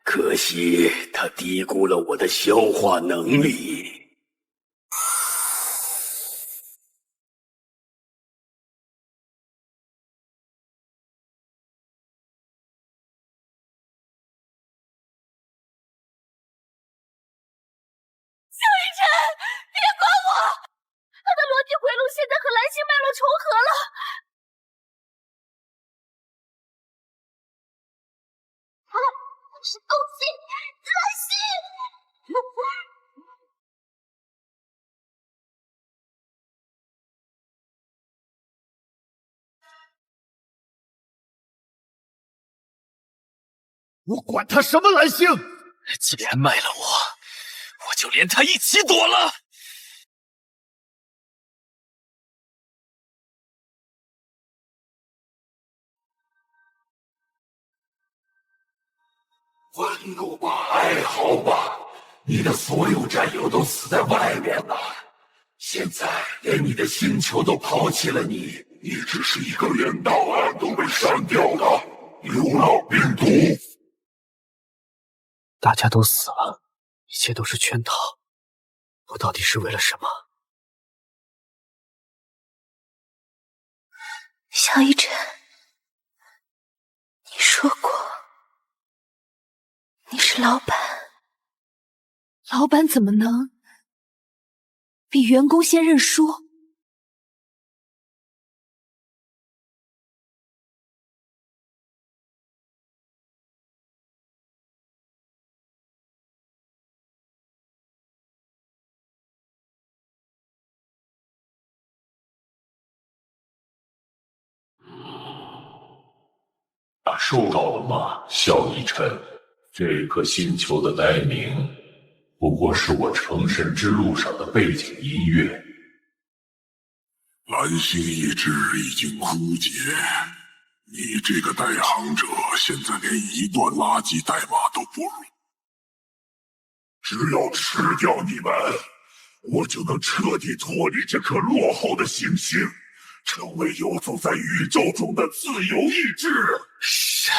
M: 可惜他低估了我的消化能力。
K: 萧逸尘，别管我！他的逻辑回路现在和蓝星脉是东西，兰心！
P: 我管他什么蓝星！既然卖了我，我就连他一起躲了。
U: 愤怒吧，哀嚎吧，你的所有战友都死在外面了，现在连你的星球都抛弃了你，你只是一个连档案都被删掉的流浪病毒。
V: 大家都死了，一切都是圈套，我到底是为了什么？
L: 萧一晨，你说过你是老板，老板怎么能比员工先认输？
U: 收到了吗，萧逸尘？这颗星球的哀鸣，不过是我成神之路上的背景音乐。
M: 蓝星意志已经枯竭，你这个代行者现在连一段垃圾代码都不如。
U: 只要吃掉你们，我就能彻底脱离这颗落后的行星，成为游走在宇宙中的自由意志。
P: 神，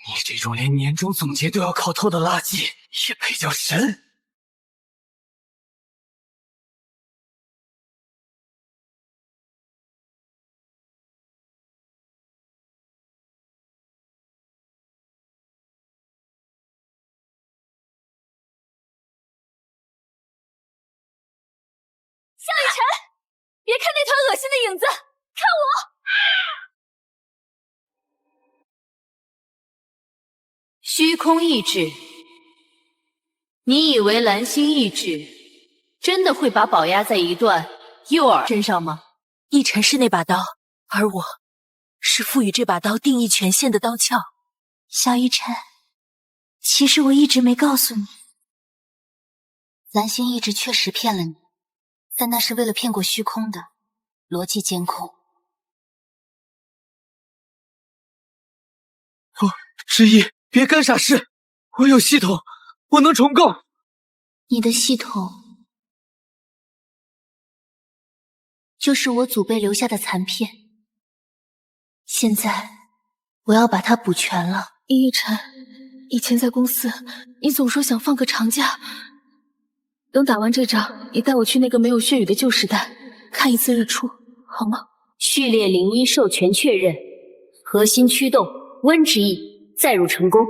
P: 你这种连年终总结都要靠偷的垃圾，也配叫神？
L: 萧雨辰，别看那团恶心的影子，看我！虚空意志，你以为蓝星意志真的会把宝压在一段诱饵身上吗？逸尘是那把刀，而我是赋予这把刀定义权限的刀鞘。萧逸尘，其实我一直没告诉你，蓝星意志确实骗了你。但那是为了骗过虚空的逻辑监控。
P: 之一，别干傻事！我有系统，我能重构。
L: 你的系统就是我祖辈留下的残片，现在我要把它补全了。逸尘，以前在公司，你总说想放个长假。等打完这仗，你带我去那个没有血雨的旧时代，看一次日出，好吗？
F: 序列01授权确认，核心驱动温之翼载入成功。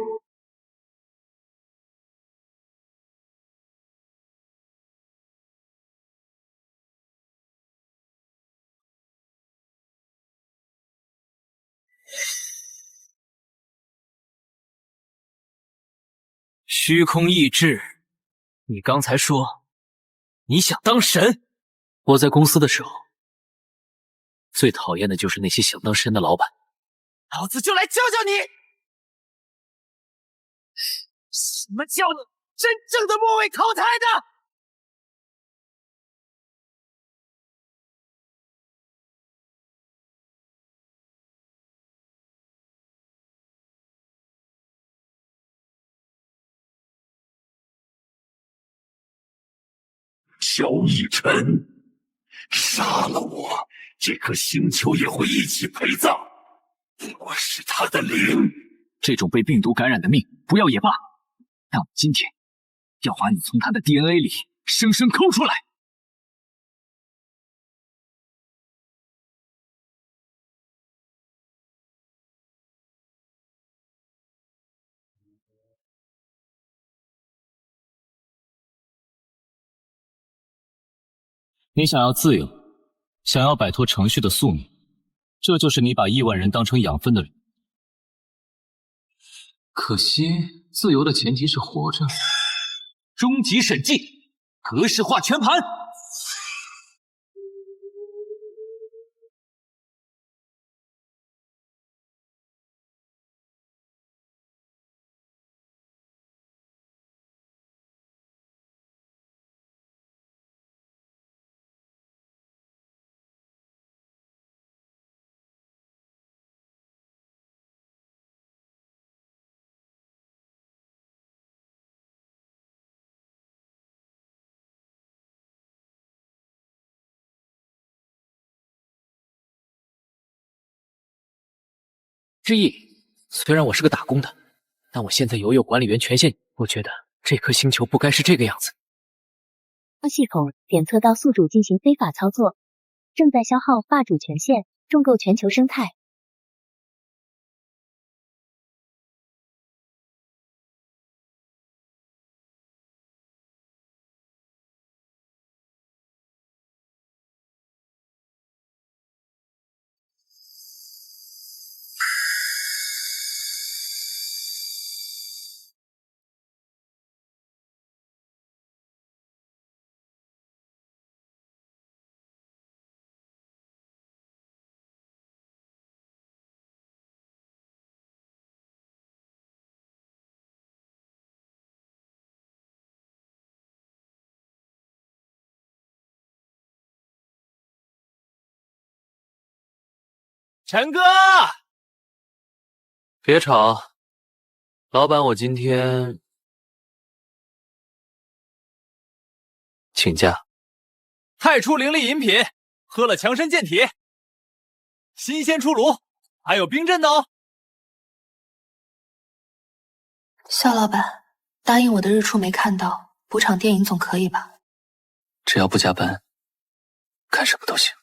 V: 虚空意志，你刚才说你想当神？
C: 我在公司的时候，最讨厌的就是那些想当神的老板。
P: 老子就来教教你，什么叫真正的末位淘汰的？
U: 萧逸尘，杀了我，这颗星球也会一起陪葬。我是他的灵。
C: 这种被病毒感染的命，不要也罢。但我今天要把你从他的 DNA 里生生抠出来。你想要自由，想要摆脱程序的宿命，这就是你把亿万人当成养分的理由。可惜自由的前提是活着。
B: 终极审计，格式化全盘。
V: 之意，虽然我是个打工的，但我现在拥有管理员权限，我觉得这颗星球不该是这个样子。
T: 系统检测到宿主进行非法操作，正在消耗霸主权限，重构全球生态。
B: 陈哥，
C: 别吵，老板，我今天请假。
B: 太初灵力饮品，喝了强身健体，新鲜出炉，还有冰镇的哦。
F: 肖老板，答应我的日出没看到，补场电影总可以吧？
C: 只要不加班，干什么都行。